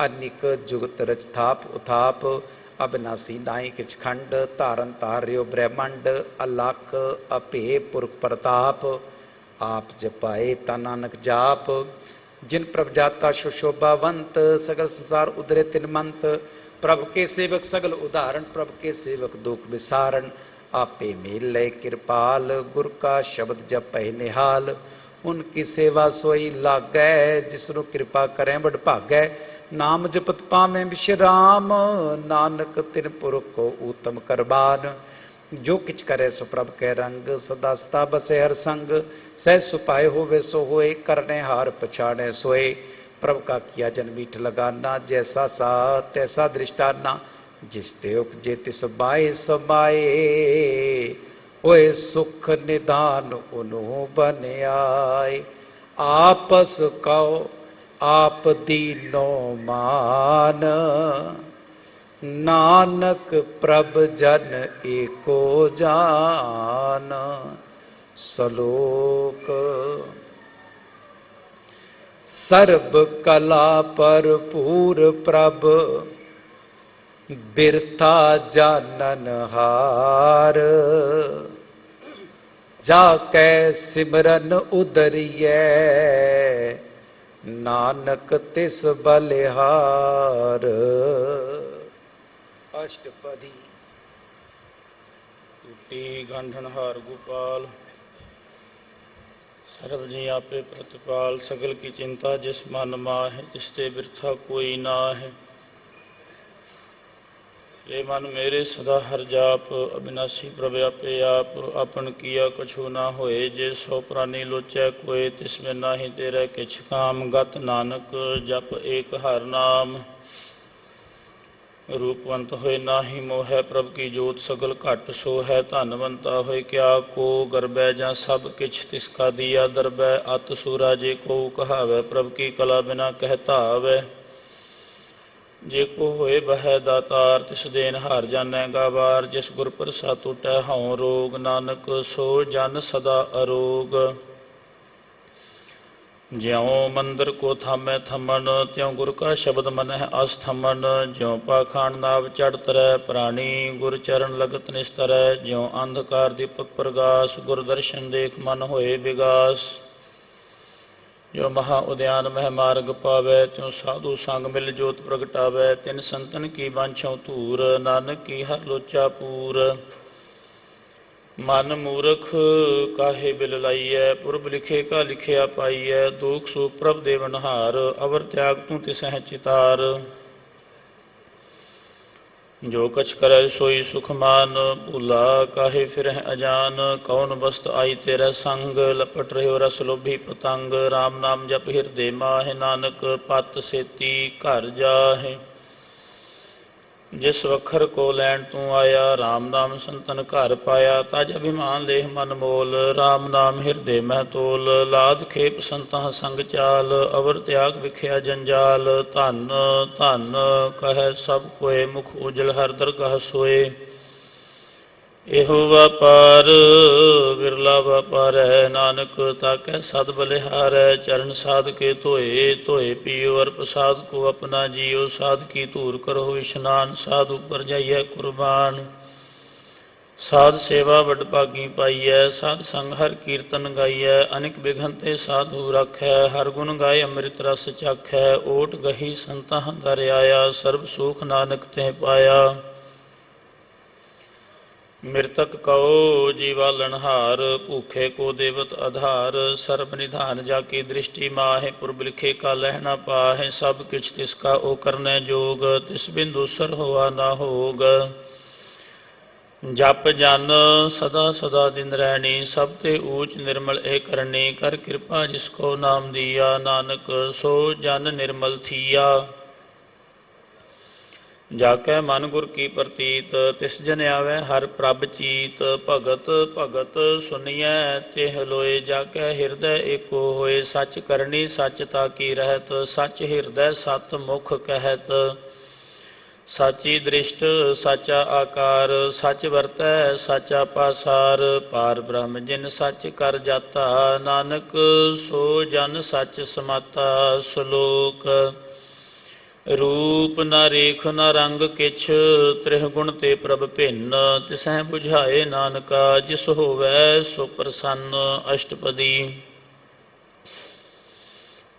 अनिक जुगत रच थाप उथाप। अविनाशी नाई किछ खंड, तारन तार्यो ब्रह्मंड। अलख अपे पुरख प्रताप, आप जपाए ता नानक जाप। जिन प्रभ जाता सुशोभावंत, सगल संसार उधरे तिन मंत। प्रभ के सेवक सगल उदाहरण, प्रभ के सेवक दुख विसारण। आपे मेल लय कृपाल, गुर का शब्द जब पह निहाल। उनकी सेवा सोई लागै, जिसनु कृपा करें बड़ भागै। नाम जपत पावें विश्राम, नानक तिन पुरख को उत्तम करबान। जो किछ करे सो प्रभ के रंग, सदा सदा बसे हर संग। सह सुपाए होवे सो होए, करने हार पछाड़े सोए। प्रभ का किया जन मीठ लगाना, जैसा सा तैसा दृष्टाना। जिस ते उपजे तिस बाए समाए, ओए सुख निदान उनु बन आए। आपस कहो आप दीनो मान, नानक प्रभ जन एको जान। सलोक। सर्ब कला भरपूर प्रभ, बिरथा जानन हार। जाकै सिमरन उदरियै, नानक तिस बलिहार। अष्टपदी। टूटी गंढनहार गोपाल, सर्व जी आपे प्रतिपाल। सगल की चिंता जिस मन माहे, तिसते बिरथा कोई ना है। रे मन मेरे सदा हर जाप, अविनाशी प्रभ आपे आप। अपन किया कछु ना होए, जे सौ प्राणी लोचै कोय। तिसमें नाहि तेरे किछ काम, गत नानक जप एक हर नाम। रूपवंत होए नाहि मोह प्रभ की जोत सगल घट सो है धनवंता होए क्या को गरबै जा सब किछ तिसका दिया दरबै अत सूरा जे को कहावै प्रभ की कला बिना कहता आवै जे को होए बह दातार तिस देन हार जानै गावार जिस गुर प्रसाद टूटै हਉ रोग नानक सो जन सदा अरोग ज्यों मंदिर को थामै थमन त्यों गुर का शब्द मनह अस्थमन ज्यों पाखांड नाव चढ़ तरह प्राणी गुर चरण लगत निस्तरै ज्यों अंधकार दीपक प्रगास गुर दर्शन देख मन होए विगास जो महा उद्यान मह मार्ग पावै त्यों साधु संग मिल जोत प्रगटावै तिन संतन की बांछों धूर नानक की हर लोचा पूर मन मूर्ख काहे बिल लाइय पुरब लिखे का लिखिया पाइय दुख सुख प्रभ देवनहार अवर त्याग तू तिसह चितार जो कछ करे सोई सुख मान भूला काहे फिरह अजान कौन वस्त आई तेरा संग लपट रहे रस लोभी पतंग राम नाम जप हिरदे माहे नानक पत सेती घर जाहे जिस वखर को लैन तू आया राम नाम संतन घर पाया तज अभिमान लेह मन मोल राम नाम हिरदे मह तोल लाद खेप संतह संग चाल अवर त्याग विख्या जंजाल धन धन कह सब कोय मुख उजल हर दरगाह सोए एहो व्यापार बिरला व्यापार है नानक ताकै सद बलिहार है चरण साध के धोए धोए पियो और प्रसाद को अपना जियो साध की धूर करो स्नान साध ऊपर जाइए कुर्बान साध सेवा वड भागी पाइय साध संग हर कीर्तन गाइय अनेक बिघंते साधु रखै हर गुण गाय अमृत रस चखै ओट गही संतह दर आया सर्ब सुख नानक तेह पाया मृतक कहो जीवालनहार भूखे को देवत आधार सर्ब निधान जाकी दृष्टि माहे पुरब लिखे का लहना पाहे सब किछ तिसका ओ करने जोग तिस बिंदुसर होआ ना होग जप जन सदा सदा दिन रहनी सब ते ऊच निर्मल ए करनी कर कृपा जिसको नाम दिया नानक सो जन निर्मल थिया जाकै मन गुर की प्रतीत तिस जन आवै हर प्रभ चीत भगत भगत सुनिय तिह लोए जाकै हिरदय एको होए सच करनी सचता की रहत सच हिरदय सत मुख कहत साची दृष्ट साचा आकार सच वरतै साचा पासार पार ब्रह्म जिन सच कर जाता नानक सो जन सच समाता श्लोक रूप न रेख न रंग किछ त्रिह गुण ते प्रभ भिन्न तिसह बुझाए नानका जिस होवै सो प्रसन्न अष्टपदी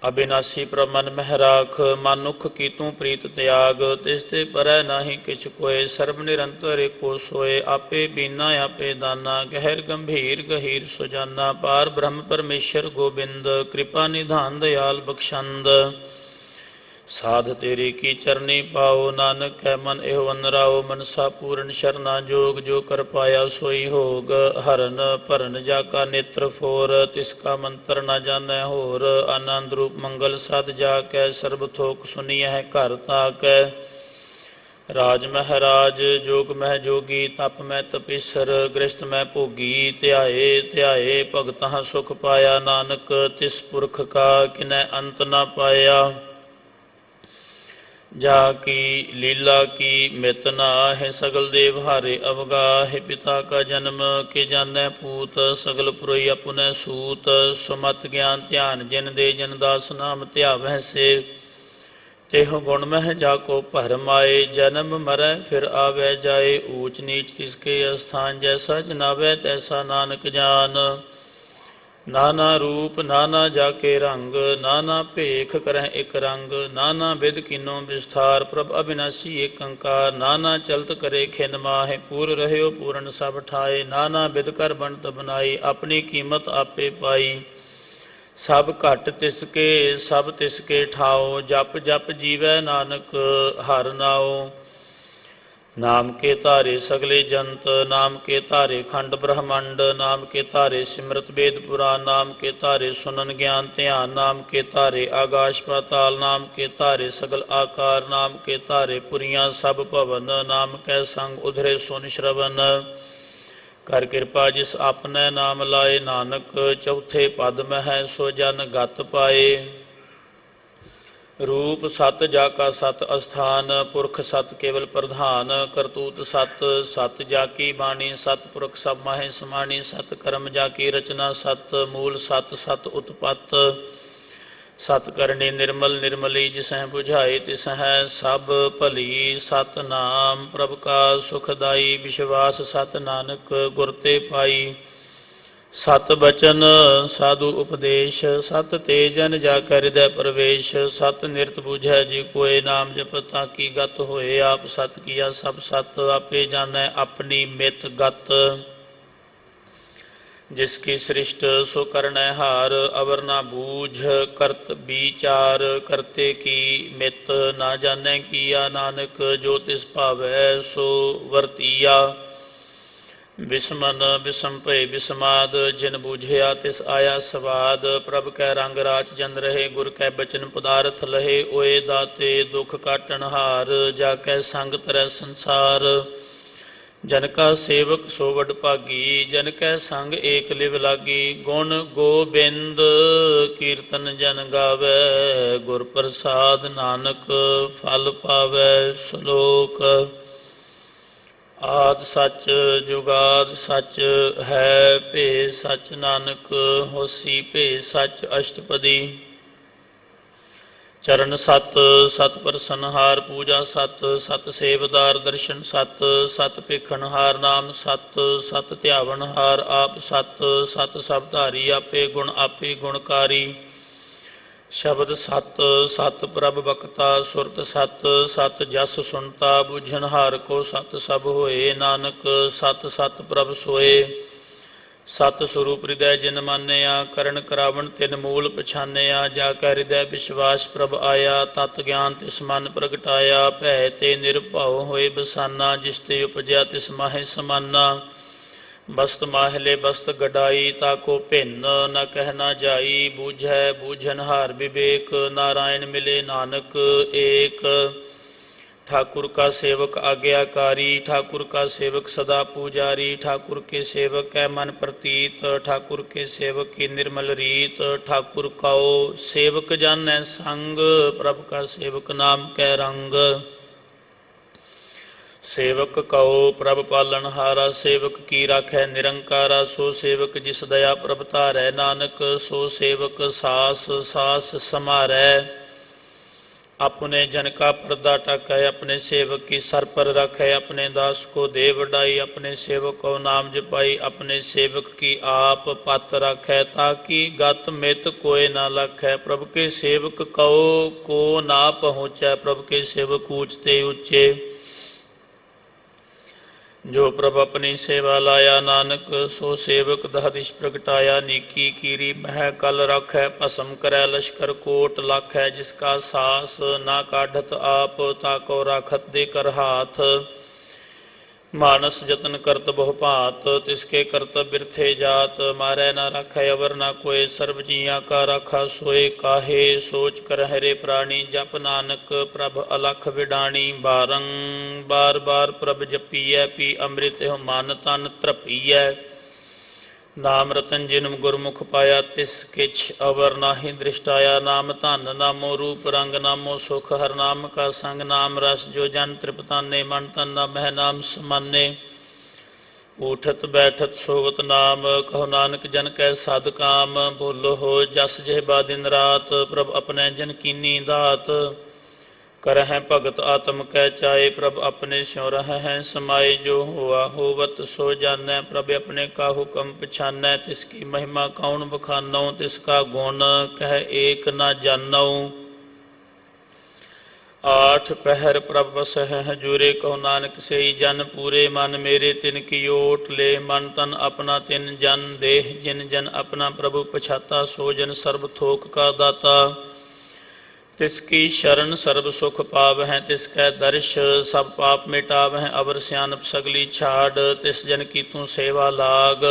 अविनाशी प्रभ मन मह राख मानुख की तू प्रीत त्याग तिस ते परੈ नाहि किछ कोय सर्ब निरंतर एको सोए आपे बीना आपे दाना गहर गंभीर गहीर सुजाना पार ब्रह्म परमेश्वर गोबिंद कृपा निधान दयाल बख्शंद साध तेरे की चरनी पाओ नानक है मन एहो अनराओ मनसा पूर्ण शरणा जोग जो कर पाया सोई होग हरन भरन जाका नेत्र फोर तिसका मंत्र न जानै होर आनंद रूप मंगल साध जाकै सर्ब थोक सुनिय है घर ताकै राज महराज जोग मह जोगी तप मैं तपीसर गृहस्थ मैं भोगी ध्याए ध्याए भगतः सुख पाया नानक तिस पुरख का किनै अंत न पाया जाकी लीला की मित नाहि सगल देव हारे अवगाहि पिता का जन्म के जानै पूत सगल पुरई अपने सूत सुमत ज्ञान ध्यान जिन दे जन दास नाम ध्यावै से तेह गुण मह जाको भरम आए जन्म मरै फिर आवे जाए ऊच नीच तिसके स्थान जैसा जनावै तैसा नानक जान नाना रूप नाना जाके रंग नाना भेख करह एक रंग नाना बिद किनो विस्तार प्रभ अविनाशी एक अंकार नाना चलत करे खिन माहे पूर रहयो पूरन सब ठाए नाना बिद कर बनत बनाई अपनी कीमत आपे पाई सब घट तिसके ठाओ जप जप जीवै नानक हर नाओ नाम के तारे सगले जंत, नाम के तारे खंड ब्रह्मंड, नाम के तारे सिमरत वेद पुराण, नाम के तारे सुनन ज्ञान ध्यान, नाम के तारे आकाश पाताल, नाम के तारे सगल आकार, नाम के तारे पुरियां सब भवन, नाम कै संग उधरे सुन श्रवण। कर कृपा जिस आपने नाम लाए, नानक चौथे पद में है सो जन गत पाए। रूप सत जाका सत अस्थान, पुरख सत केवल प्रधान, करतूत सत सत जाकी बाणी, सत पुरख सब माहे समाणी, सत कर्म जाकी रचना, सत मूल सत सत उत्पत्त, सत करणी निर्मल निर्मली, जिसह बुझाए तिसह सब भली, सत नाम प्रभ का सुखदाई, विश्वास सत नानक गुर ते पाई। सत बचन साधु उपदेश, सत तेजन जाकर हृदय प्रवेश, सत निरत बुझै जी कोय, नाम जप ताकि गत होए, आप सत किया सब सत, आपे जानै अपनी मित गत। जिसकी सृष्ट सो करनै हार, अवर ना बूझ करत विचार, करते की मित ना जानै किया, नानक जो तिस भावै सो वरतिया। बिस्मन बिसम भय बिस्माद, जिन बूझिया तिस आया स्वाद, प्रभ कै रंग राच जन रहे, गुर कै बचन पदार्थ लहे, ओए दाते दुख काटन हार, जाकै संग तरह संसार। जन का सेवक सो वड भागी, जन कै संग एक लिव लागी, गुण गोबिंद कीर्तन जन गावै, गुर प्रसाद नानक फल पावै। श्लोक। आद सच जुगाद सच है, भेद सच नानक होसी भेद सच अष्टपदी। चरण सत सत प्रसन्नहार, पूजा सत सत सेवदार, दर्शन सत सत भिखनहार, नाम सत सत ध्यावनहार, आप सत सत सब धारी, आपे गुणकारी। शब्द सत सत प्रभ बक्ता, सुरत सत सत जस सुनता, बुझन हार को सत सब होए, नानक सत सत प्रभ सोए। सत स्वरूप हृदय जिन मानिया, करण करावण तिन मूल पछानिया, जाका हृदय विश्वास प्रभ आया, तत् ज्ञान तिस मन प्रगटाया, भय ते निरभाव होए बसाना, जिसते उपजया तिस माहे समाना। बस्त माहले बस्त गडाई, ताको भिन्न न कहना जाई, बूझै बूझन हार विवेक, नारायण मिले नानक एक। ठाकुर का सेवक आज्ञाकारी, ठाकुर का सेवक सदा पुजारी, ठाकुर के सेवक कै मन प्रतीत, ठाकुर के सेवक की निर्मल रीत, ठाकुर काओ सेवक जानै संग, प्रभ का सेवक नाम कै रंग। सेवक कहो प्रभ पालनहारा, सेवक की राखै निरंकारा, सो सेवक जिस दया प्रभ धारै, नानक सो सेवक सास सास समारै। अपने जन का पर्दा टाकै, अपने सेवक की सर पर रखै, अपने दास को दे वडाई, अपने सेवक को नाम जपाई, अपने सेवक की आप पत राखै, ताकि गत मित कोय ना लखै। प्रभु के सेवक कहो को ना पहुँचै, प्रभु के सेवक ऊंचते ऊंचे। जो प्रभ अपनी सेवा लाया, नानक सो सेवक दह दिश प्रगटाया, नीकी कीरी मह कल रखै, भस्म करै लश्कर कोट लाखै, जिसका सास ना काढ़त आप, ताको राखत दे कर हाथ। मानस जतन करत बहु भांत, तिसके करतब बिरथे जात, मारै ना राखै अवर ना कोय, सर्व जिया का राखा सोए, काहे सोच कर हरे प्राणी, जप नानक प्रभ अलख विडाणी। बारंबार बार प्रभ जपीऐ, पी अमृत हो मन तन तृपीऐ। नाम रतन जिन गुरमुख पाया, तिस किछ अवर नाहि दृष्टाया। नाम धन नामो रूप रंग, नामो सुख हर नाम का संग, नाम रस जो जन तृपताने, मन तन नाम है नाम समाने। उठत बैठत सोवत नाम, कहो नानक जन कै साध काम, बोलो हो जस जेबा दिन रात, प्रभ अपने जन कीनी दात। करह भगत आत्म कै चाहे, प्रभ अपने स्यों रह समाये, जो हुआ होवत सो जानै, प्रभ अपने का हुक्म पछानै। तिसकी महिमा कौन बखानौ, तिसका गुण कह एक न जानौ। आठ पहर प्रभ बसह हजूरे, कहो नानक सेई जन पूरे, मन मेरे तिन की ओट ले, मन तन अपना तिन जन देह। जिन जन अपना प्रभु पछाता, सो जन सर्व थोक का दाता। तिसकी शरण सर्ब सुख पाव हैं, तिसकै दर्श सब पाप मिटाव हैं। अवर सियानप सगली छाड़, तिस जन की तू सेवा लाग।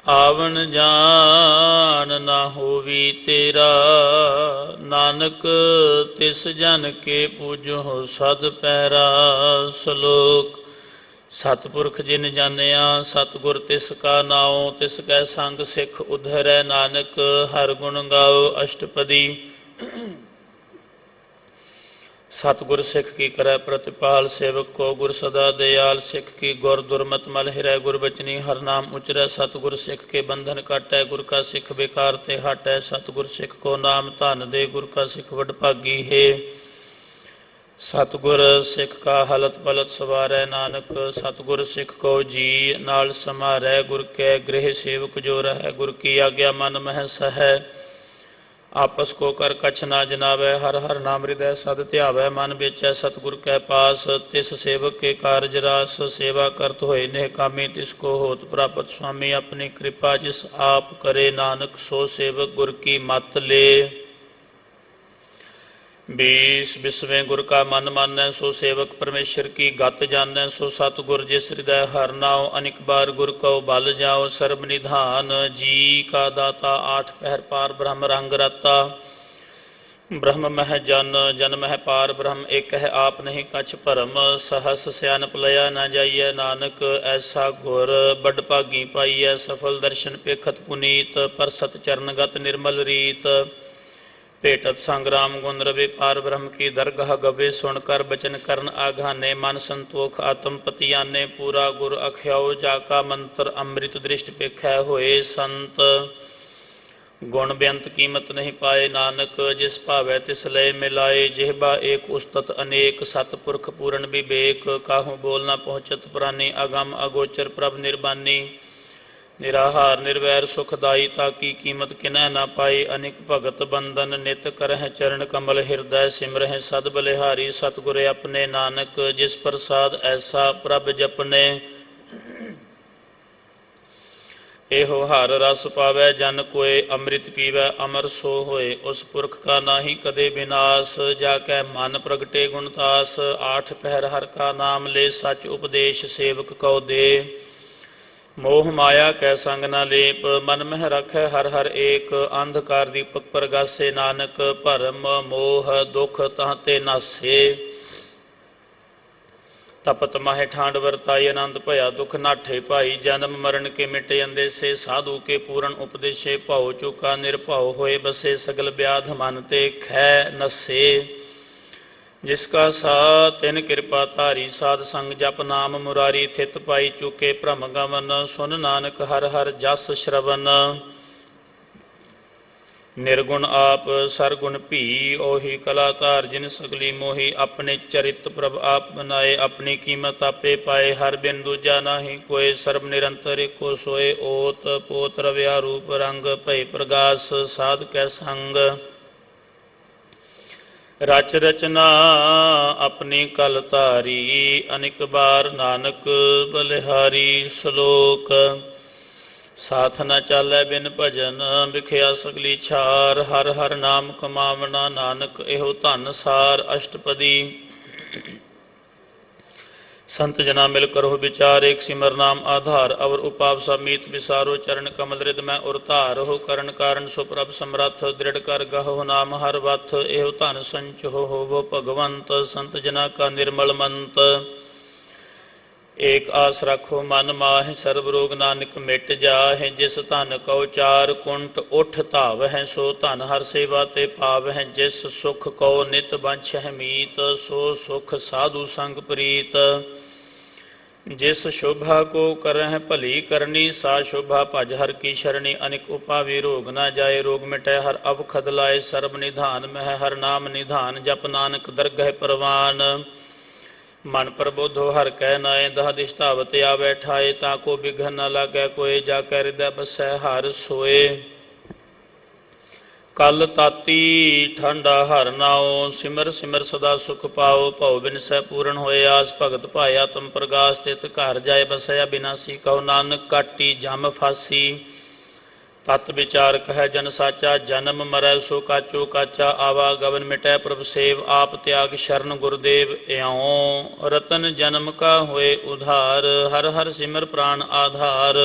आवन जान ना होवी तेरा, नानक तिस जन के पूजो सद पैरा। श्लोक। सतपुरख जिन जानिया, सतगुर तिस का नाओ। तिस कै संग सिख उधरै, नानक हर गुण गाओ। अष्टपदी। सतगुर सिख की करे प्रतिपाल, सेवक को गुर सदा दयाल। सिख की गुर दुर्मत मल हिरै, गुर बचनी हर नाम उचरै। सतगुर सिख के बंधन काटै, गुर का सिख बेकार ते हटै। सतगुर सिख को नाम धन दे, गुर का सिख वडभागी है। सतगुर सिख का हलत पलत सवारै, नानक सतगुर सिख को जी नाल समारै। गुर के गृह सेवक जो रहै, गुर की आज्ञा मन मह सहै। आपस को कर कछ ना जनावै, हर हर नाम हृदय सद ध्यावै। मन बेचै सतगुर कै पास, तिस सेवक के कारज रास। सेवा करत होए नेह कामी, तिसको होत प्राप्त स्वामी। अपनी कृपा जिस आप करे, नानक सो सेवक गुर की मत ले। 20 विस्वें गुर का मन मानै, सो सेवक परमेश्वर की गत जानै। सो सतगुर जिस हृदय हर नाओ, अनिक बार गुर को बल जाओ। सर्ब निधान जी का दाता, 8 पहर पार ब्रह्म रंग रता। ब्रह्म मह जन, जन मह पार ब्रह्म। एक है आप नहीं कछ भरम, सहस सयानप लया न जाइए। नानक ऐसा गुर बड़ भागी पाइयै। सफल दर्शन पेखत पुनीत, परसत चरणगत निर्मल रीत। भेटत संग्राम गुण रवि, पार ब्रह्म की दरगाह गवे। सुनकर बचन करन आघाने, मन संतोख आत्म पतियाने। पूरा गुर अख्याओ, जाका मंत्र अमृत दृष्ट पेखै होए संत। गुण बेअंत कीमत नहीं पाए, नानक जिस भावै तिस लय मिलाए। जिहबा एक उस्तत अनेक, सतपुरख पूर्ण विवेक। काहू बोल न पहुँचत प्राणी, अगम अगोचर प्रभ निर्बानी। निराहार निर्वैर सुखदाई, ताकी कीमत किनह न पाई। अनिक भगत बंदन नित करह, चरण कमल हृदय सिमरह। सद बलिहारी सतगुर अपने, नानक जिस प्रसाद ऐसा प्रभ जपने। एहो हर रस पावै, जन कोय अमृत पीवै। अमर सो होए, उस पुरख का नाही कदे विनाश। जाकै मन प्रगटे गुणतास, 8 पहर हर का नाम ले। सच उपदेश सेवक को दे, मोह माया कै संग न लेप। मन मह रखै हर हर एक, अंधकार दीपक प्रगासे। नानक भरम मोह दुख तहते नासे। तपत माहे ठांड वरताई, आनंद भया दुख नाठे पाई। जन्म मरण के मिटे अंदेसे, साधु के पूर्ण उपदेशे। भाव चुका निर्भाव होए बसे, सगल व्याध मन ते खै नसे। जिसका सा तिन कृपा धारी, साध संग जप नाम मुरारी। थित पाई चुके भ्रम गमन, सुन नानक हर हर जस श्रवण। निर्गुण आप सरगुण भी, ओही कलाधार जिन सगली मोही। अपने चरित प्रभ आप बनाए, अपनी कीमत आपे पाए। हर बिन दूजा नाही कोय, सर्ब निरंतर एको सोए। ओत पोत रव्या रूप रंग, भय प्रगास साध कै संग। रच रचना अपनी कल तारी, अनिक बार नानक बलिहारी। श्लोक। साथ न चालै बिन भजन, विखिया सगली छार। हर हर नाम कमावना, नानक एहो धन सार। अष्टपदी। संत जना मिल करो विचार, एक सिमर नाम आधार। अवर उपाव सब मीत विसारो, चरण कमल रिद में उरतार। हो करण कारण सुप्रभ समरथ, दृढ़ कर गहो नाम हर वथ। एहो धन संच हो वो भगवंत, संत जना का निर्मल मंत। एक आस रखो मन माहि, सर्व रोग नानक मिट जाहि। जिस धन को चार कुंट उठ धावह, सो धन हर सेवा ते पावह। जिस सुख को नित बंछह मीत, सो सुख साधु संग प्रीत। जिस शोभा को करह भली करनी, सा शोभा भज हर की शरणी। अनिक उपावी रोग न जाए, रोग मिटै हर अवखद लाए। सर्ब निधान मह हर नाम निधान, जप नानक दरगह परवान। मन प्रबोधो हर कह नाए, दह दिश धावत आवे ठाए। ताको बिघन न लागै कोय, जाकै हृदय बसै हर सोए। कल ताती ठंडा हर नाओ, सिमर सिमर सदा सुख पाओ। भव बिनसै पूर्ण होए आस, भगत पाया तुम प्रगास। तित घर जाए बसया बिनासी, कहो नानक काटी जम फासी। तत् विचार कह जन साचा, जन्म मरै सो काचो काचा, आवागमन मिटै प्रभ सेव, आप त्याग शरण गुरुदेव एओं, रतन जन्म का होए उधार, हर हर सिमर प्राण आधार,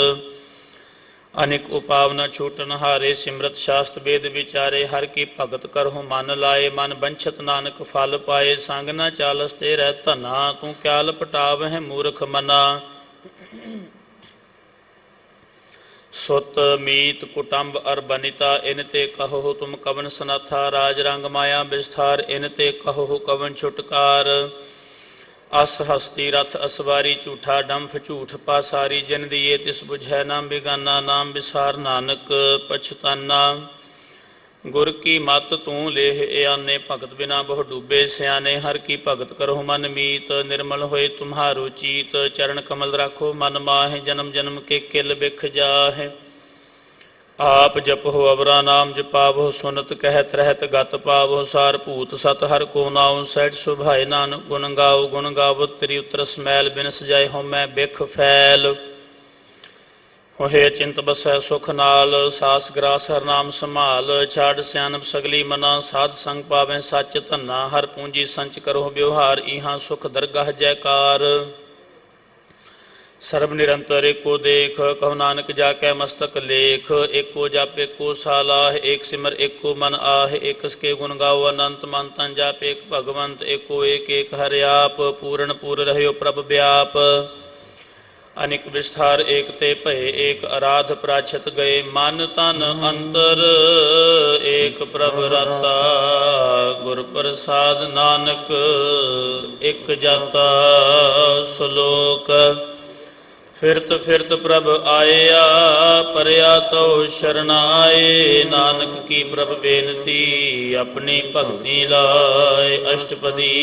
अनेक उपाव न छूटन हारे, सिमरत शास्त्र वेद विचारे, हर की भगत करहु मन लाए, मन बंछत नानक फल पाए, संग न चालस तेरै धना, तू क्या लपटावह मूर्ख मना। सुत मीत कुटुंब अर बनिता, इन ते कहो तुम कवन सनाथा, राज रंग माया विस्तार, इन ते कहो कवन छुटकार, अस हस्ती रथ असवारी, झूठा डंफ झूठ पासारी, जिन दिए तिस बुझै नाम बिगाना, नाम विसार नानक पछताना। गुर की मत तू लेह आने, भगत बिना बहु डूबे सियाने, हर की भगत करो मन मीत, निर्मल होए तुम्हारो चीत, चरण कमल राखो मन माहे, जन्म जन्म के किल बिख जाहे। आप जपो अवरा नाम जपावो, सुनत कहत रहत गत पावो, सार भूत सत हर को नाओ, सैठ सुभाए नानक गुण गाओ, गुण गावो तेरी उतरस मैल, बिनस जाए हो मैं बिख फैल। होए चिंत बसै सुख नाल, सास ग्रास हर नाम संभाल, छाड़ सियानप सगली मना, साध संग पावें सच धना, हर पूंजी संच करो व्यवहार, इहाँ सुख दरगाह जयकार। सर्ब निरंतर एको देख, कहो नानक जाकै मस्तक लेख, एको जाप एको सालाह, एक सिमर एको मन आह, एक के गुण गाओ अनंत, मन तन जाप एक भगवंत, एको एक एक हरि आप, पूर्ण पूर रहयो प्रभ व्याप। अनिक विस्तार एक ते भय, एक आराध प्राछत गए, मन तन अंतर एक प्रभ रता, गुर प्रसाद नानक एक जाता श्लोक। फिरत फिरत प्रभ आया, परया तो शरणाए, नानक की प्रभ बेनती, अपनी भक्ति लाए। अष्टपदी।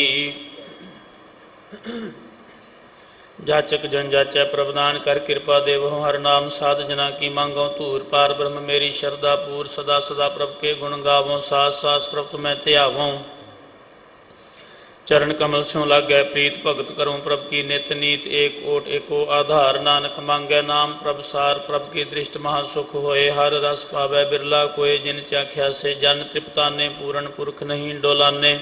जाचक जन जाचै प्रभदान कर, कृपा देवो हर नाम साध, जना की मांगो धूर पार ब्रह्म मेरी शरदा पूर, सदा सदा प्रभ के गुण गावों, सास सास प्रभ तुम्हें त्यागों। चरण कमल स्यों लागै प्रीत, भगत करूं प्रभ की नित नीत, एक ओट एको आधार, नानक मांगै नाम प्रभ सार, प्रभ की दृष्ट महासुख होए, हर रस पावै बिरला कोय, जिन चाख्या से जन तृप्ताने, पूर्ण पुरख नहीं डोलाने।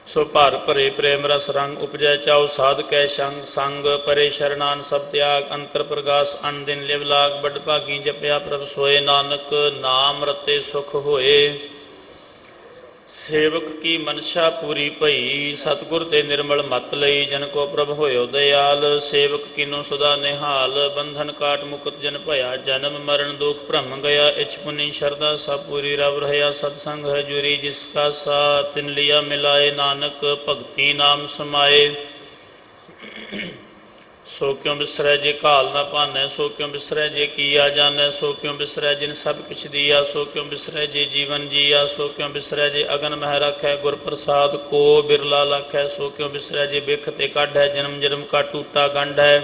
सो भार भरे प्रेम रस रंग, उपजै चाओ साध कै संग, संग परे शरणान सब त्याग, अंतर प्रगास अन दिन लिव लाग, बड़ भागी जपया प्रभ सोए, नानक नाम रते सुख होए। सेवक की मनशा पूरी भई, सतगुर ते निर्मल मत लई, जन को प्रभ होयो दयाल, सेवक किनो सदा निहाल, बंधन काट मुक्त जन भया, जन्म मरण दुख भ्रम गया, इछ पुनि शरदा सब पूरी रव रहया, सत्संग है जुरी जिसका साथ, तिन लिया मिलाए, नानक भगति नाम समाए। सो क्यों बिसरै जे काल न पानै, सो क्यों बिसरै जे किया जानै, सो क्यों बिसरै जिन सब किछ दिया, सो क्यों बिसरै जे जीवन जिया, सो क्यों बिसरै जे अगन मह रखै, गुर प्रसाद को बिरला लखै, सो क्यों बिसरै जे बिख ते काढै, जन्म जन्म का टूटा गंढ है।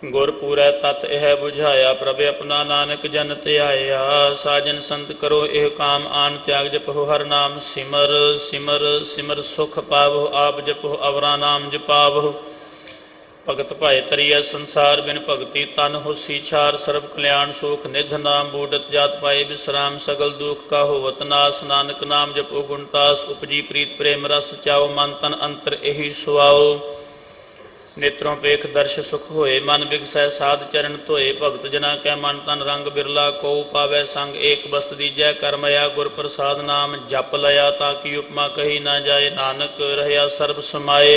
गुर पूरै तत् यह बुझाया, प्रभ अपना नानक जन त्याया, साजन संत करो एह काम, आन त्याग जपो हर नाम, सिमर सिमर सिमर सुख पावो, आप जपो अवरा नाम जपावो। भगत भाए तरिया संसार, बिन भगति तन होसी छार, सर्व कल्याण सुख निध नाम, बूढ़त जात पाए विश्राम, सगल दुख का होवत नाश, नानक नाम जपो गुणतास, उपजी प्रीत प्रेम रस चाओ, मन तन अंतर यही सुआओ। नेत्रों पेख दर्श सुख होए, मन बिगसै साध चरण धोए, भगत जना कै मन तन रंग बिरला, को पावै संग एक बस्त दीजै करमया, गुर प्रसाद नाम जप लया, ताकि उपमा कही ना जाए, नानक रहया सर्ब समाए।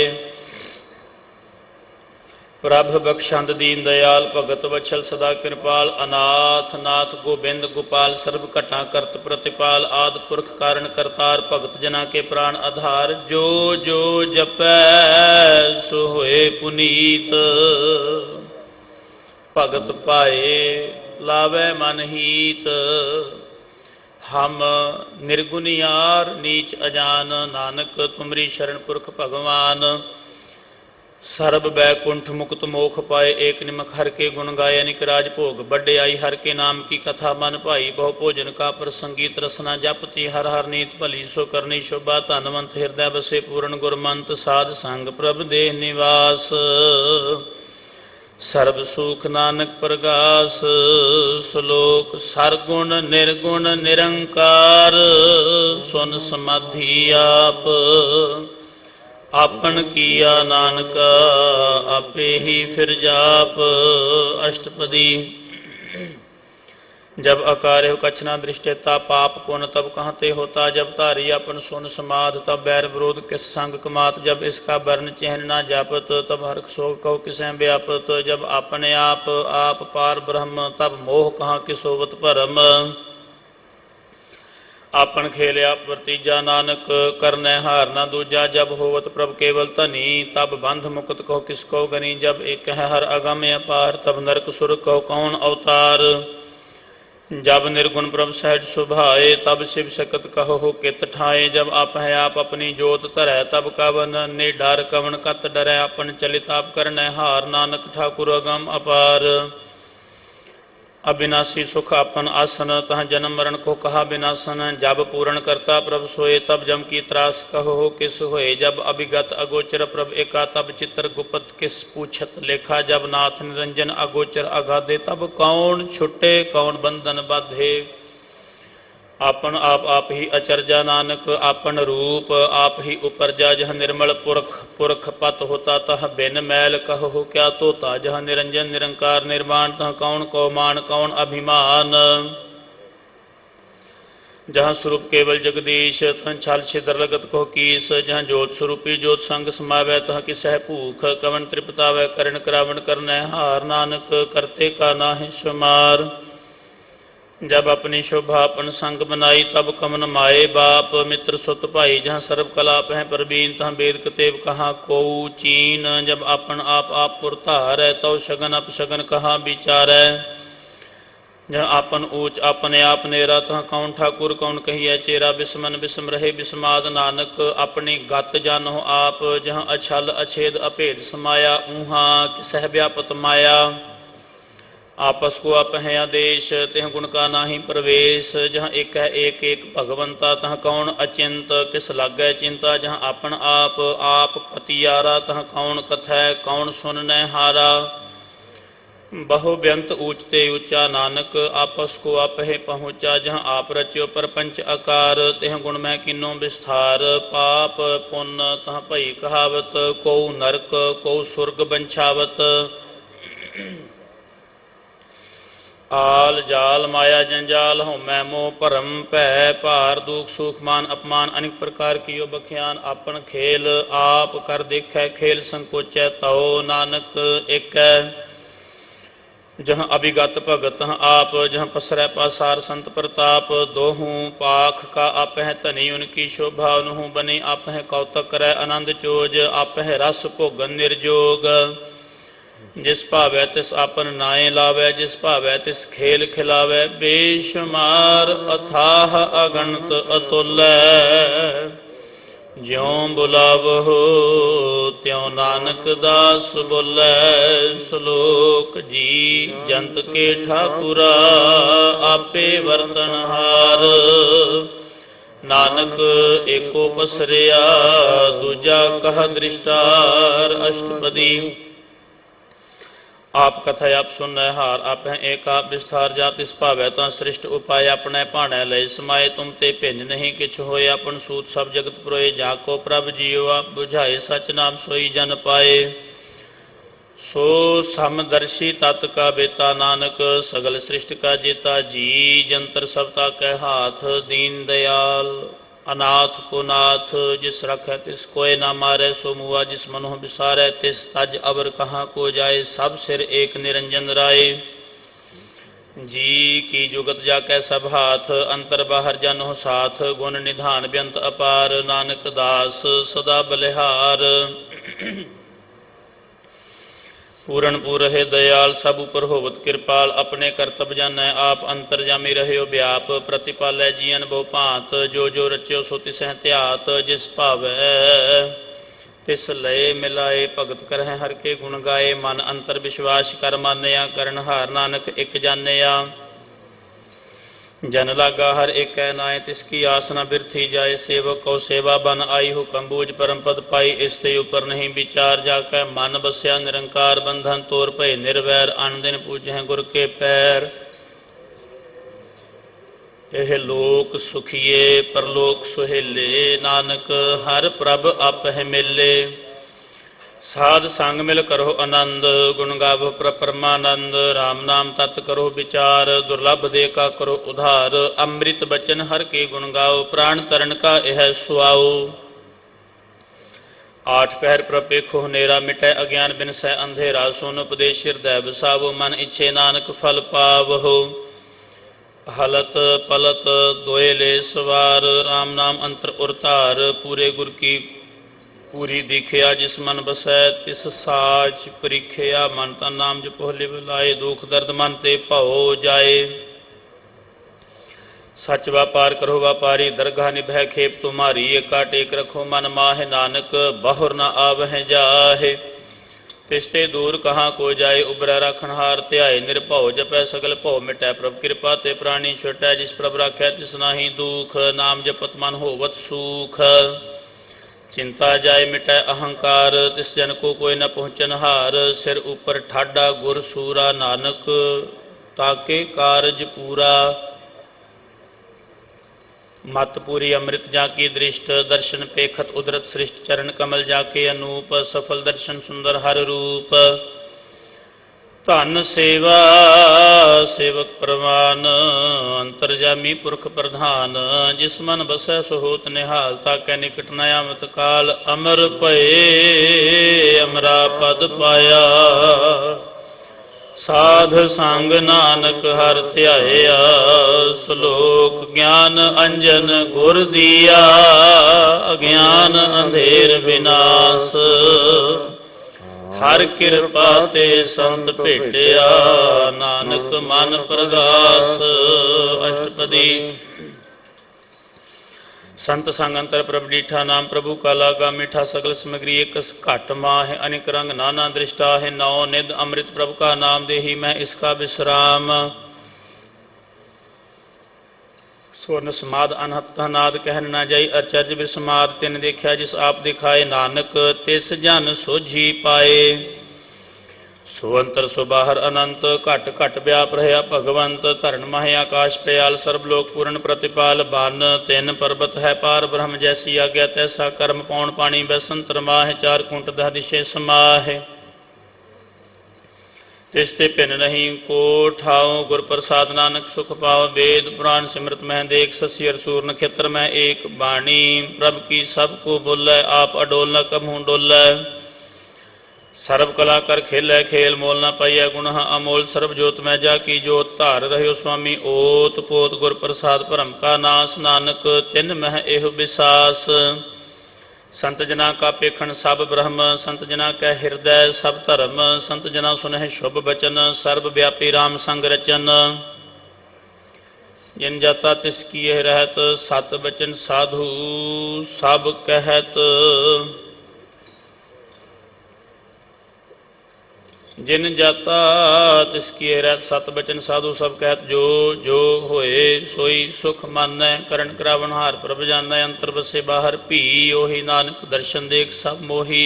प्रभ बख्शंद दीन दयाल, भगत वत्सल सदा कृपाल, अनाथ नाथ गोबिंद गोपाल, सर्व घटा करत प्रतिपाल, आद पुरख कारण करतार, भगत जना के प्राण आधार, जो जो जपै सो होए पुनीत, भगत पाए लावै मन हीत। हम निर्गुनियार नीच अजान, नानक तुमरी शरण पुरख भगवान। सर्ब बैकुंठ मुक्त मोख पाए, एक निमक हर के गुण गाय, अनिक राज भोग बड़े आई, हर के नाम की कथा मन भाई, बहु भोजन का प्रसंगीत रसना जपती, हर हर नीत भली, सो करनी शोभा, धनवंत हृदय बसे पूर्ण गुरमंत, साध संग प्रभ देह निवास। ਸਰਬ ਸੁਖ ਨਾਨਕ ਪ੍ਰਗਾਸ। ਸ਼ਲੋਕ ਸਰਗੁਣ ਨਿਰਗੁਣ ਨਿਰੰਕਾਰ ਸੁਨ ਸਮਾਧੀ ਆਪ। ਆਪਨ ਕੀਆ ਨਾਨਕ ਆਪੇ ਹੀ ਫਿਰ ਜਾਪ। ਅਸ਼ਟਪਦੀ। जब अकार्य हो कछ न दृष्टेता पाप पुण्य तब कहते होता। जब तारी अपन सुन समाध तब बैर विरोध किस संग कमात। जब इसका वर्ण चिन्ह न जापत तब हर्ष शोक कहो किसें व्यापत। जब अपने आप पार ब्रह्म तब मोह कहाँ किसोवत भरम। आपन खेलिया प्रतिजा नानक करने हार न दूजा। जब होवत प्रभ केवल धनी तब बंध मुक्त कहो किसको गनी। जब एक है हर अगम अपार तब नरक सुर कहो कौन अवतार। जब निर्गुण प्रभ सहज सुभाए तब शिव सकत कहो हो कित ठाए। जब आप है आप अपनी जोत धरै तब कवन निडर कवन कत डरै। अपन चलित आप करने हार नानक ठाकुर अगम अपार। अविनाशी सुख अपन आसन तह जन्म मरण को कहा विनाशन। जब पूर्ण करता प्रभ सोए तब जम की त्रास कहो हो किस होए। जब अभिगत अगोचर प्रभ एका तब चित्र गुप्त किस पूछत लेखा। जब नाथ निरंजन अगोचर अगाधे तब कौन छुटे कौन बंधन बाधे। आपन आप ही अचरजा नानक आपन रूप आप ही उपरजा। जह निर्मल पुरख पुरख पत होता तह बिन मैल कहो हो क्या तोता। जह निरंजन निरंकार निर्माण तह कौन को मान कौन अभिमान। जहाँ स्वरूप केवल जगदीश तह छल छिदर लगत को कीस। जहाँ जोत स्वरूपी जोत संग समावै तह किसह भूख कवन त्रिपतावै। करण करावण करनै हार नानक करते का नाहि शुमार। जब अपनी शोभा अपन संग बनाई तब कमन माए बाप मित्र सुत भाई। जहाँ सर्व कलाप है प्रवीण तहाँ वेद कतेव कहाँ को चीन। जब अपन आप पुरतार है तो शगन अपशगन कहाँ विचारै। जहाँ आपन ऊंच अपने आप नेरा तहाँ कौन ठाकुर कौन कहिए चेरा। बिस्मन बिस्म रहे बिस्माद नानक अपनी गत जानो आप। जहाँ अछल अछेद अभेद समाया ऊहाँ किसह व्यापत माया। आपस को आप है आदेश तिह गुण का नाही प्रवेश। जहाँ एक है एक भगवंता तहाँ कौन अचिंत किस लागै चिंता। जहाँ आपन आप पतियारा तहाँ कौन कथै कौन सुननै हारा। बहु व्यंत ऊंचते ऊंचा नानक आपस को आप है पहुँचा। जहाँ आप रच्यो परपंच आकार तिह गुण में किन्नो विस्तार। पाप पुण्य तहाँ भई कहावत को नरक को सुर्ग बंछावत। आल जाल माया जंजाल हो मैं मोह भरम भै भार दुख सुख मान अपमान अनेक प्रकार की बख्यान। आपन खेल आप कर देखै खेल संकोचै तो नानक एक। जहाँ अभिगत भगत आप जहाँ पसरै पासार संत प्रताप। दोहूँ पाख का आप है धनी उनकी शोभा। उन्हूँ बने आप है कौतक करै आनंद चोज। आप है रस भोगन निर्जोग। जिस भावै तिस आपन नाए लावै। जिस भावै तिस खेल खिलावै। बेशुमार अथाह अगणत अतुलै। ज्यों बुलावहो त्यों नानक दास बोलै। श्लोक जी जंत के ठाकुरा आपे वर्तनहार। नानक एको पसरिया दूजा कह दृष्टार। अष्टपदी। आप कथा आप सुन हार आप हैं एक आप विस्तार जात इस भावै तो सृष्ट उपाय अपने भाणै लय समाये। तुम ते भिन्न नहीं किछ होए अपन सूत सब जगत पुरोए। जाको प्रभ जियो आप बुझाए सच नाम सोई जन पाए। सो समदर्शी तत् का बेता नानक सगल सृष्ट का जेता जी। जंतर सबता कै हाथ दीन दयाल। अनाथ को नाथ जिस रखै तिस कोय ना मारै। सो मुआ जिस मनो विसारै तिस तज अवर कहाँ को जाए। सब सिर एक निरंजन राय। जी की जुगत जाकै सब हाथ अंतर बाहर जन हो साथ। गुण निधान व्यंत अपार नानक दास सदा बलिहार। पूरण पूर है दयाल सब उपर होवत कृपाल। अपने करतब जानै आप अंतर जामी रह्यो व्याप। प्रतिपालै जीवन बहु भांत जो जो रच्यो सो तिसह ध्यात। जिस भावै तिस लय मिलाए भगत करह हर के गुण गाए। मन अंतर विश्वास कर मानया करन हार नानक एक जानिया। जन लागा हर एक नाय तिसकी आस न बिरथी जाए। सेवक को सेवा बन आई हुक्म बूझ परम पद पाई। इसते ऊपर नहीं विचार जाकै मन बस्या निरंकार। बंधन तोर भय निर्वैर अन दिन पूजै गुर के पैर। यह लोक सुखिए परलोक सुहेले। नानक हर प्रभ आपह मिले। साध संग मिल करो आनंद। गुण गावो परमानंद। राम नाम तत् करो विचार। दुर्लभ दे का करो उधार। अमृत बचन हर के गुण गाओ। प्राण तरण का यह सुआओ। आठ पहर प्रपेखो नेरा मिटै अज्ञान बिन सै अंधेरा। सोन उपदेश हृदय बसावो। मन इच्छे नानक फल पावहो। हलत पलत दोए ले सवार। राम नाम अंतर उरतार। पूरे गुर की पूरी दिखिया। जिस मन बसै तिस साच परीखिया। मन तन नाम जपो लिव लाए। दुख दर्द मन ते भओ जाए। सच व्यापार करो व्यापारी। दरगाह निभै खेप तुम्हारी। एका टेक रखो मन माहे। नानक बहुर न आवह जाहे। तिसते दूर कहाँ को जाए। उबरै राखनहार ध्याए निरभउ। जपै सगल भउ मिटै। प्रभ कृपा ते प्राणी छुटै। जिस प्रभ राखै तिस नाहि दुख। नाम जपत मन होवत सुख। चिंता जाए मिटै अहंकार। तिस जन को कोई न पहुँचन हार। सिर ऊपर ठाडा गुर सूरा। नानक ताके कारज पूरा। मत पूरी अमृत जाकी दृष्ट। दर्शन पेखत उदरत सृष्ट। चरण कमल जाके अनूप। सफल दर्शन सुंदर हर रूप। धन सेवा सेवक प्रवान। अंतरजामी पुरख प्रधान। जिस मन बसै सो होत निहाल। ताकै निकट न आमत काल। अमर भये अमरा पद पाया। साध संग नानक हर ध्याया। श्लोक ज्ञान अंजन गुर दिया। अज्ञान अंधेर विनाश। हर कृपा ते संत भेटिया। नानक मन प्रगास। अष्टपदी। संत संग अंतर प्रभ डीठा। नाम प्रभु का लागा मीठा। सगल सामग्री एक घट माह। अनेक रंग नाना दृष्टा है। नौ निध अमृत प्रभु का नाम देही मैं इसका विश्राम। स्वर्ण समाद अनहत नाद कहन न जाई। अचर्ज विस्माद तिन देखा जिस आप दिखाए। नानक तिस जन सोझी पाए। सो अंतर सो बाहर अनंत। घट घट व्याप रहा भगवंत। धरन माहे आकाश पयाल। सर्वलोक पूर्ण प्रतिपाल। बन तिन पर्वत है पार ब्रह्म। जैसी आज्ञा तैसा कर्म। पौन पानी बैसंतर माह। चार कुंट दह दिशे समाह। तिसते भिन्न नहीं को ठाओ। गुर प्रसाद नानक सुख पाओ। वेद पुराण सिमरत में देख। ससी अरसूर नक्षत्र में एक बाणी। प्रभ की सब को बोलै। आप अडोल न कभू डोलै। सर्व कला कर खेलै खेल। मोल न पाइय गुण अमोल। सर्व जोत में जाकी जोत। धार रह्यो स्वामी ओत पोत। गुर प्रसाद भरम का नाश। नानक तिन मह एह विसास। संत जना का पेखन सब ब्रह्म। संत जना कै हृदय सब धर्म। संत जना सुनह शुभ बचन। सर्व व्यापी राम संग रचन। जिन जाता तिसकी यह रहत। सत बचन साधु सब कहत। जिन जाता तिसकी रहत। सत बचन साधु सब कहत। जो जो होए सोई सुख मानै। करण करावन हार प्रभ जानै। अंतर बसे बाहर भी। ओही नानक दर्शन देख सब मोही।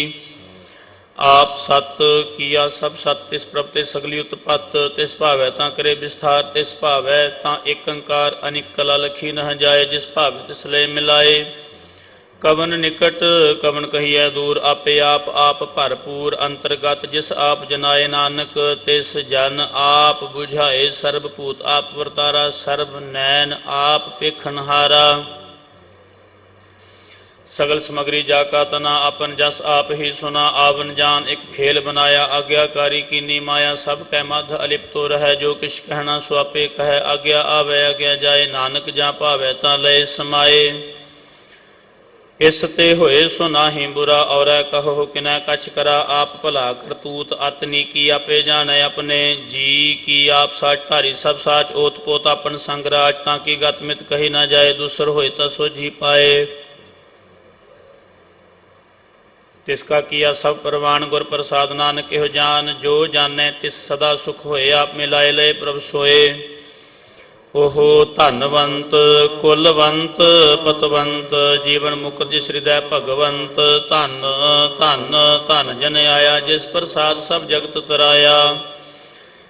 आप सत किया सब सत। तिस प्रभ ते सगली उत्पत। तिस भावै तां करे विस्तार। तिस भावै तां एक अंकार। अनिक कला लखी न जाए। जिस भावै तिस लय मिलाए। कवन निकट कवन कहिए दूर। आपे आप भरपूर अंतर्गत। जिस आप जनाए नानक तिस जन आप बुझाए। सर्वभूत आप वर्तारा। सर्व नैन आप पेखनहारा। सगल सामग्री जाका तना। अपन जस आप ही सुना। आवन जान एक खेल बनाया। आज्ञाकारी कीनी माया। सब कै मध अलिप्तो रह। जो किश कहना सो आपे कह। आज्ञा आवे आज्ञा जाए। नानक जा भावै तां लय समाए। इस ते होए सो नाहि बुरा। और कहो किनै कछ करा। आप भला करतूत अतनी की। आपे जाने अपने जी की। आप साच धारी सब साच। ओत पोत अपन संगराज। ताकि गत मित कही न जाए। दूसर होए ता सोझी पाए। तिसका किया सब प्रवान। गुर प्रसाद नानक एहो जान। जो जाने तिस सदा सुख होए। आप मिलाए लय प्रभ सोए। ਓਹੋ ਧਨਵੰਤ ਕੁਲਵੰਤ ਪਤਵੰਤ ਜੀਵਨ ਮੁਕਤ ਜਿਸ ਹਿਰਦੈ ਭਗਵੰਤ ਧਨ ਧਨ ਧਨ ਜਨ ਆਇਆ ਜਿਸ ਪ੍ਰਸਾਦ ਸਭ ਜਗਤ ਤਰਾਇਆ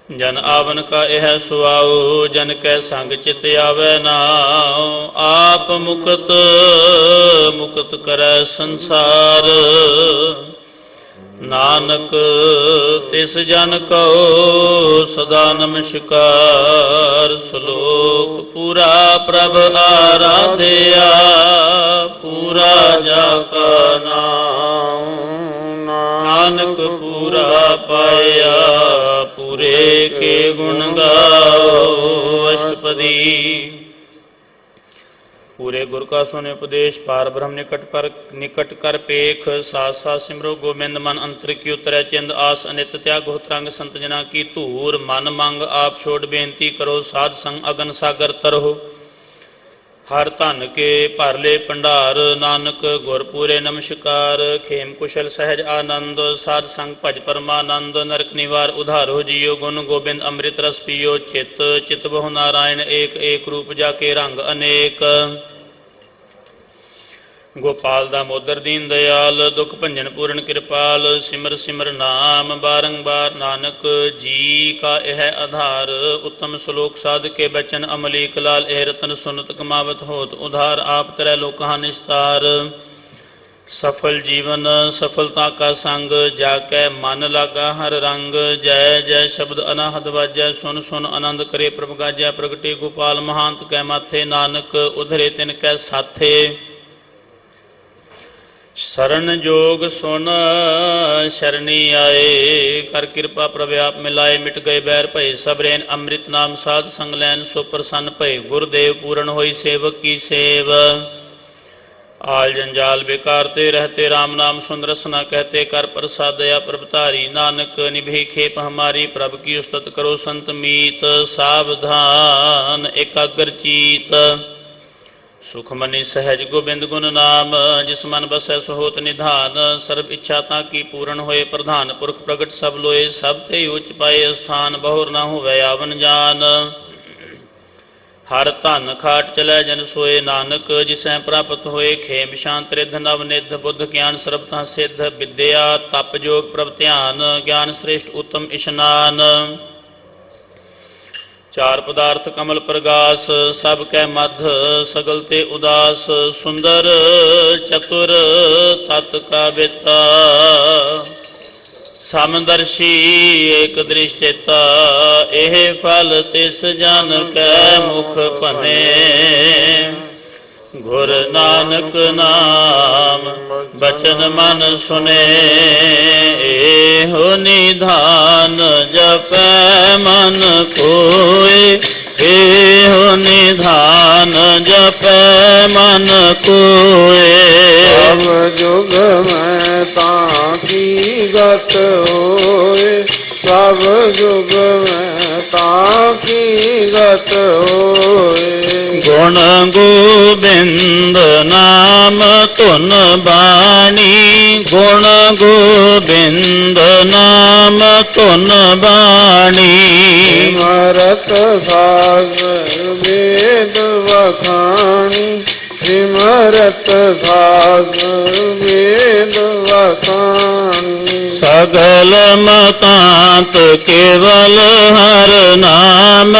ਜਨ ਆਵਨ ਕਾ ਇਹ ਸੁਆਉ ਜਨ ਕੈ ਸੰਗ ਚਿਤ ਆਵੈ ਨਾਉ ਆਪ ਮੁਕਤ ਮੁਕਤ ਕਰੈ ਸੰਸਾਰ ਨਾਨਕ ਤਿਸ ਜਨ ਕਉ ਸਦਾ ਨਮਸਕਾਰ ਸ਼ਲੋਕ ਪੂਰਾ ਪ੍ਰਭ ਆਰਾਧਿਆ ਪੂਰਾ ਜਾ ਕਾ ਨਾਮ ਨਾਨਕ ਪੂਰਾ ਪਾਇਆ ਪੂਰੇ ਕੇ ਗੁਣ ਗਾਓ ਅਸ਼ਟਪਦੀ ਪੂਰੇ ਗੁਰ ਕਾ ਸੋਨੇ ਉਪਦੇਸ਼ ਪਾਰ ਬ੍ਰਹਮ ਨਿਕਟ ਕਰ ਪੇਖ ਸਾਸ ਸਾਸ ਸਿਮਰੋ ਗੋਬਿੰਦ ਮਨ ਅੰਤਰ ਕੀ ਉਤਰੈ ਚਿੰਦ ਆਸ ਅਨਿਤ ਤਿਆਗ ਹੋਤਰੰਗ ਸੰਤ ਜਨਾ ਕੀ ਧੂਰ ਮਨ ਮੰਗ ਆਪ ਛੋੜ ਬੇਨਤੀ ਕਰੋ ਸਾਧ ਸੰਗ ਅਗਨ ਸਾਗਰ ਤਰੋ ਹਰ ਧਨ ਕੇ ਭਰ ਲੈ ਭੰਡਾਰ ਨਾਨਕ ਗੁਰ ਪੂਰੇ ਨਮਸਕਾਰ ਖੇਮ ਕੁਸ਼ਲ ਸਹਿਜ ਆਨੰਦ ਸਾਧ ਸੰਗ ਭਜ ਪਰਮਾਨੰਦ ਨਰਕ ਨਿਵਾਰ ਉਧਾਰੋ ਜੀਓ ਗੁਣ ਗੋਬਿੰਦ ਅੰਮ੍ਰਿਤ ਰਸ ਪੀਓ ਚਿਤ ਚਿਤ ਬਹੁ ਨਾਰਾਇਣ ਏਕ ਏਕ ਰੂਪ ਜਾ ਕੇ ਰੰਗ ਅਨੇਕ ਗੋਪਾਲ ਦਾ ਮੋਦਰ ਦੀਨ ਦਿਆਲ ਦੁਖ ਭੰਜਨ ਪੂਰਨ ਕਿਰਪਾਲ ਸਿਮਰ ਸਿਮਰ ਨਾਮ ਬਾਰੰਬਾਰ ਨਾਨਕ ਜੀ ਕਾ ਇਹ ਆਧਾਰ ਉੱਤਮ ਸ਼ਲੋਕ ਸਾਧ ਕੇ ਬਚਨ ਅਮਲੀਕ ਲਾਲ ਇਹ ਰਤਨ ਸੁਨਤ ਕਮਾਵਤ ਹੋਤ ਉਧਾਰ ਆਪ ਤਰੈ ਲੋਕਾਂ ਨਿਸਤਾਰ ਸਫਲ ਜੀਵਨ ਸਫਲਤਾ ਕਾ ਸੰਗ ਜਾ ਕੇ ਮਨ ਲਾਗਾ ਹਰ ਰੰਗ ਜੈ ਜੈ ਸ਼ਬਦ ਅਨਾਹਦ ਵਾਜੈ ਸੁਨ ਸੁਨ ਆਨੰਦ ਕਰੇ ਪ੍ਰਭ ਗਾਜੈ ਪ੍ਰਗਟੇ ਗੋਪਾਲ ਮਹਾਂਤ ਕੈ ਮਾਥੇ ਨਾਨਕ ਉਧਰੇ ਤਿਨ ਕੈ ਸਾਥੇ ਸ਼ਰਨ ਜੋਗ ਸੁਨ ਸ਼ਰਣੀ ਆਏ ਕਰ ਕਿਰਪਾ ਪ੍ਰਭ ਆਪ ਮਿਲਾਏ ਮਿਟ ਗਏ ਬੈਰ ਭਏ ਸਬਰੇਨ ਅੰਮ੍ਰਿਤ ਨਾਮ ਸਾਧ ਸੰਗ ਲੈਨ ਸੋ ਪ੍ਰਸੰਨ ਭਏ ਗੁਰਦੇਵ ਪੂਰਨ ਹੋਈ ਸੇਵਕ ਕੀ ਸੇਵ ਆਲ ਜੰਜਾਲ ਬੇਕਾਰ ਤੇ ਰਹਤੇ ਰਾਮ ਨਾਮ ਸੁੰਦਰਸ ਨਾ ਕਹਤੇ ਕਰ ਪ੍ਰਸਾਦਿਆ ਪ੍ਰਭ ਧਾਰੀ ਨਾਨਕ ਨਿਭੇ ਖੇਪ ਹਮਾਰੀ ਪ੍ਰਭ ਕੀ ਉਸਤਤ ਕਰੋ ਸੰਤ ਮੀਤ ਸਾਵਧਾਨ ਇਕਾਗਰ ਚੀਤ ਸੁਖਮਨੀ ਸਹਿਜ ਗੋਬਿੰਦ ਗੁਣ ਨਾਮ ਜਿਸ ਮਨ ਬਸੈ ਸੋ ਹੋਤ ਨਿਧਾਨ ਸਰਬ ਇੱਛਾ ਤਾਂ ਕੀ ਪੂਰਨ ਹੋਏ ਪ੍ਰਧਾਨ ਪੁਰਖ ਪ੍ਰਗਟ ਸਭ ਲੋਏ ਸਭ ਤੇ ਉੱਚ ਪਾਏ ਸਥਾਨ ਬਹੁਰ ਨਾ ਹੋਵੇ ਆਵਨ ਜਾਨ ਹਰ ਧਨ ਖਾਟ ਚਲੈ ਜਨ ਸੋਏ ਨਾਨਕ ਜਿਸੈ ਪ੍ਰਾਪਤ ਹੋਏ ਖੇਮ ਸ਼ਾਂਤ ਰਿਧ ਨਵ ਨਿਧ ਬੁੱਧ ਗਿਆਨ ਸਰਬਤਾ ਸਿੱਧ ਵਿਦਿਆ ਤਪ ਜੋਗ ਪ੍ਰਭ ਧਿਆਨ ਗਿਆਨ ਸ੍ਰੇਸ਼ਟ ਉਤਮ ਇਸ਼ਨਾਨ ਚਾਰ ਪਦਾਰਥ ਕਮਲ ਪ੍ਰਗਾਸ ਸਭ ਕੈ ਮਧ ਸਗਲ ਤੇ ਉਦਾਸ ਸੁੰਦਰ ਚਤੁਰ ਤਤ ਕਾ ਬਿਤਾ ਸਮਦਰਸ਼ੀ ਏਕ ਦ੍ਰਿਸ਼ਟਿਤਾ ਇਹ ਫਲ ਤਿਸ ਜਨ ਕੈ ਮੁਖ ਭਨੇ ਗੁਰ ਨਾਨਕ ਨਾਮ ਬਚਨ ਮਨ ਸੁਨੇ ਇਹੋ ਨਿਧਾਨ ਜਪੈ ਮਨ ਕੋਇ ਇਹੋ ਨਿਧਾਨ ਜਪੈ ਮਨ ਕੋਇ ਸਭ ਜੁਗ ਮੈਂ ਤਾਂ ਕੀ ਗਤ ਹੋਏ ਸਭ ਜੁਗ ਮੈਂ ਤਾਂ ਕੀ ਗਤ ਹੋਏ ਗੁਣ ਗੋਬਿੰਦ ਨਾਮ ਧੁਨ ਬਾਣੀ ਗੁਣ ਗੋਬਿੰਦ ਨਾਮ ਧੁਨ ਬਾਣੀ ਸਿਮਰਤ ਸਾਗਰ ਵੇਦ ਵਖਾਣੀ ਸਿਮਰਤ ਸਾਗਰ ਵੇਦ ਵਖਾਣੀ ਸਗਲ ਮਤਾਂਤ ਕੇਵਲ ਹਰ ਨਾਮ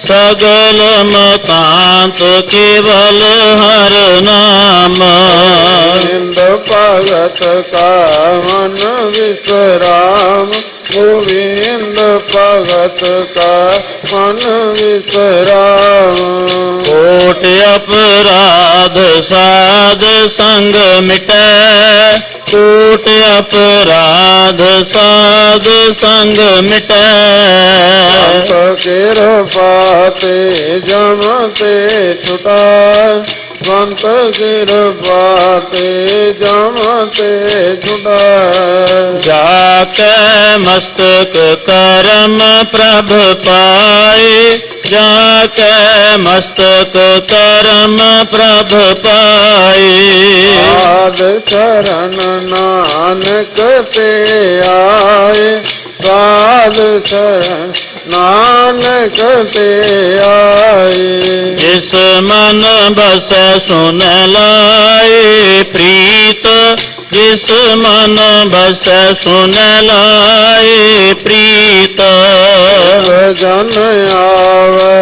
ਸਗਲ ਮਤਾਂਤ ਕੇਵਲ ਹਰ ਨਾਮ ਗੋਬਿੰਦ ਭਗਤ ਕਾ ਮਨ ਵਿਸਰਾਮ ਗੋਬਿੰਦ ਭਗਤ ਕਾ ਮਨ ਵਿਸਰਾਮ ਕੋਟ ਅਪਰਾਧ ਸਾਧ ਸੰਗ ਮਿਟੈ ਕੋਟ ਅਪਰਾਧ ਸਾਧ ਸੰਗ ਮਿਟੈ ਸੰਤ ਕਿਰਪਾ ਤੇ ਜਮ ਤੇ ਛੁਟਾ ਸੰਤ ਕਿਰਪਾ ਤੇ ਜਮ ਤੇ ਛੁਟਾ ਜਾ ਕੈ ਮਸਤਕ ਕਰਮ ਪ੍ਰਭ ਪਾਏ ਜਾ ਕੈ ਮਸਤਕ ਕਰਮ ਪ੍ਰਭ ਪਾਏ ਸਾਧ ਚਰਨ ਨਾਨਕ ਤੇ ਆਏ ਸਾਧ ਚਰਨ नानक ते आए। जिस मन बसै सुन लाए प्रीत, जिस मन बसै सुन लाए प्रीत। जन आवे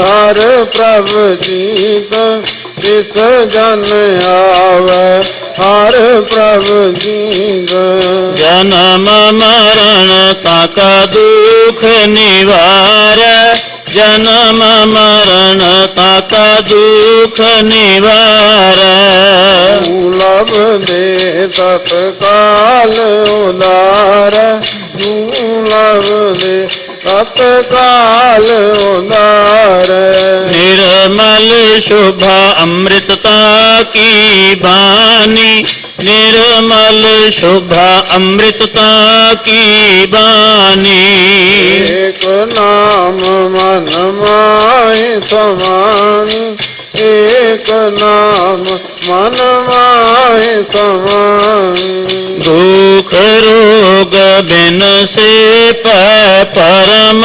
हर प्रभ जीत, जिस जन आवे हर प्रभ जीत। जन्म मरण ताका दुख निवारै, जन्म मरण ताका दुख निवारै। दुर्लभ दे तत्काल उदार, दुर्लभ दे तत्काल उदार। निर्मल शोभा अमृतता की बानी, निर्मल शोभा अमृतता की बानी। एक नाम मन माहि समानी, एक नाम मन माहि समानी। दुख रोग बिन से परम,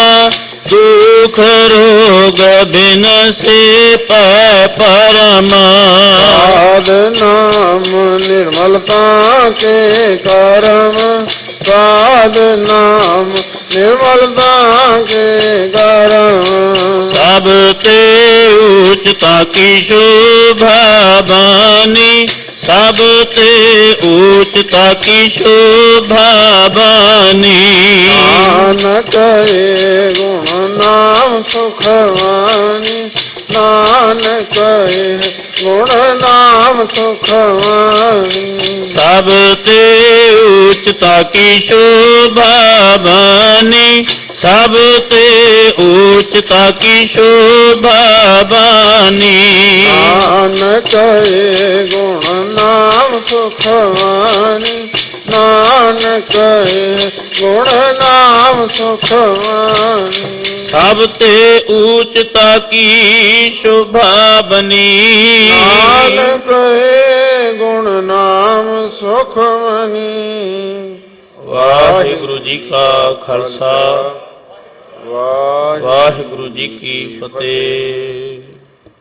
दुख रोग बिन से परम। साध नाम निर्मलता के कर्म, साध नाम निर्मलता के कर्म। सबते उच्चता की शोभा बानी, सबते उच्चता की शोभा बानी। नानक ये गुण नाम सुखवानी, नानक ये गुण नाम सुखवानी। सबते उच्चता की शोभा बानी, सबते उच्चता की शोभा बानी। नानक ये गुण नाम सुखवानी, नानक ये गुण नाम सुखवानी। सबते उच्चता की शोभा बनी, नानक ये गुण नाम सुखवानी। वाहिगुरु जी का खालसा, वाहिगुरु जी की फतेह।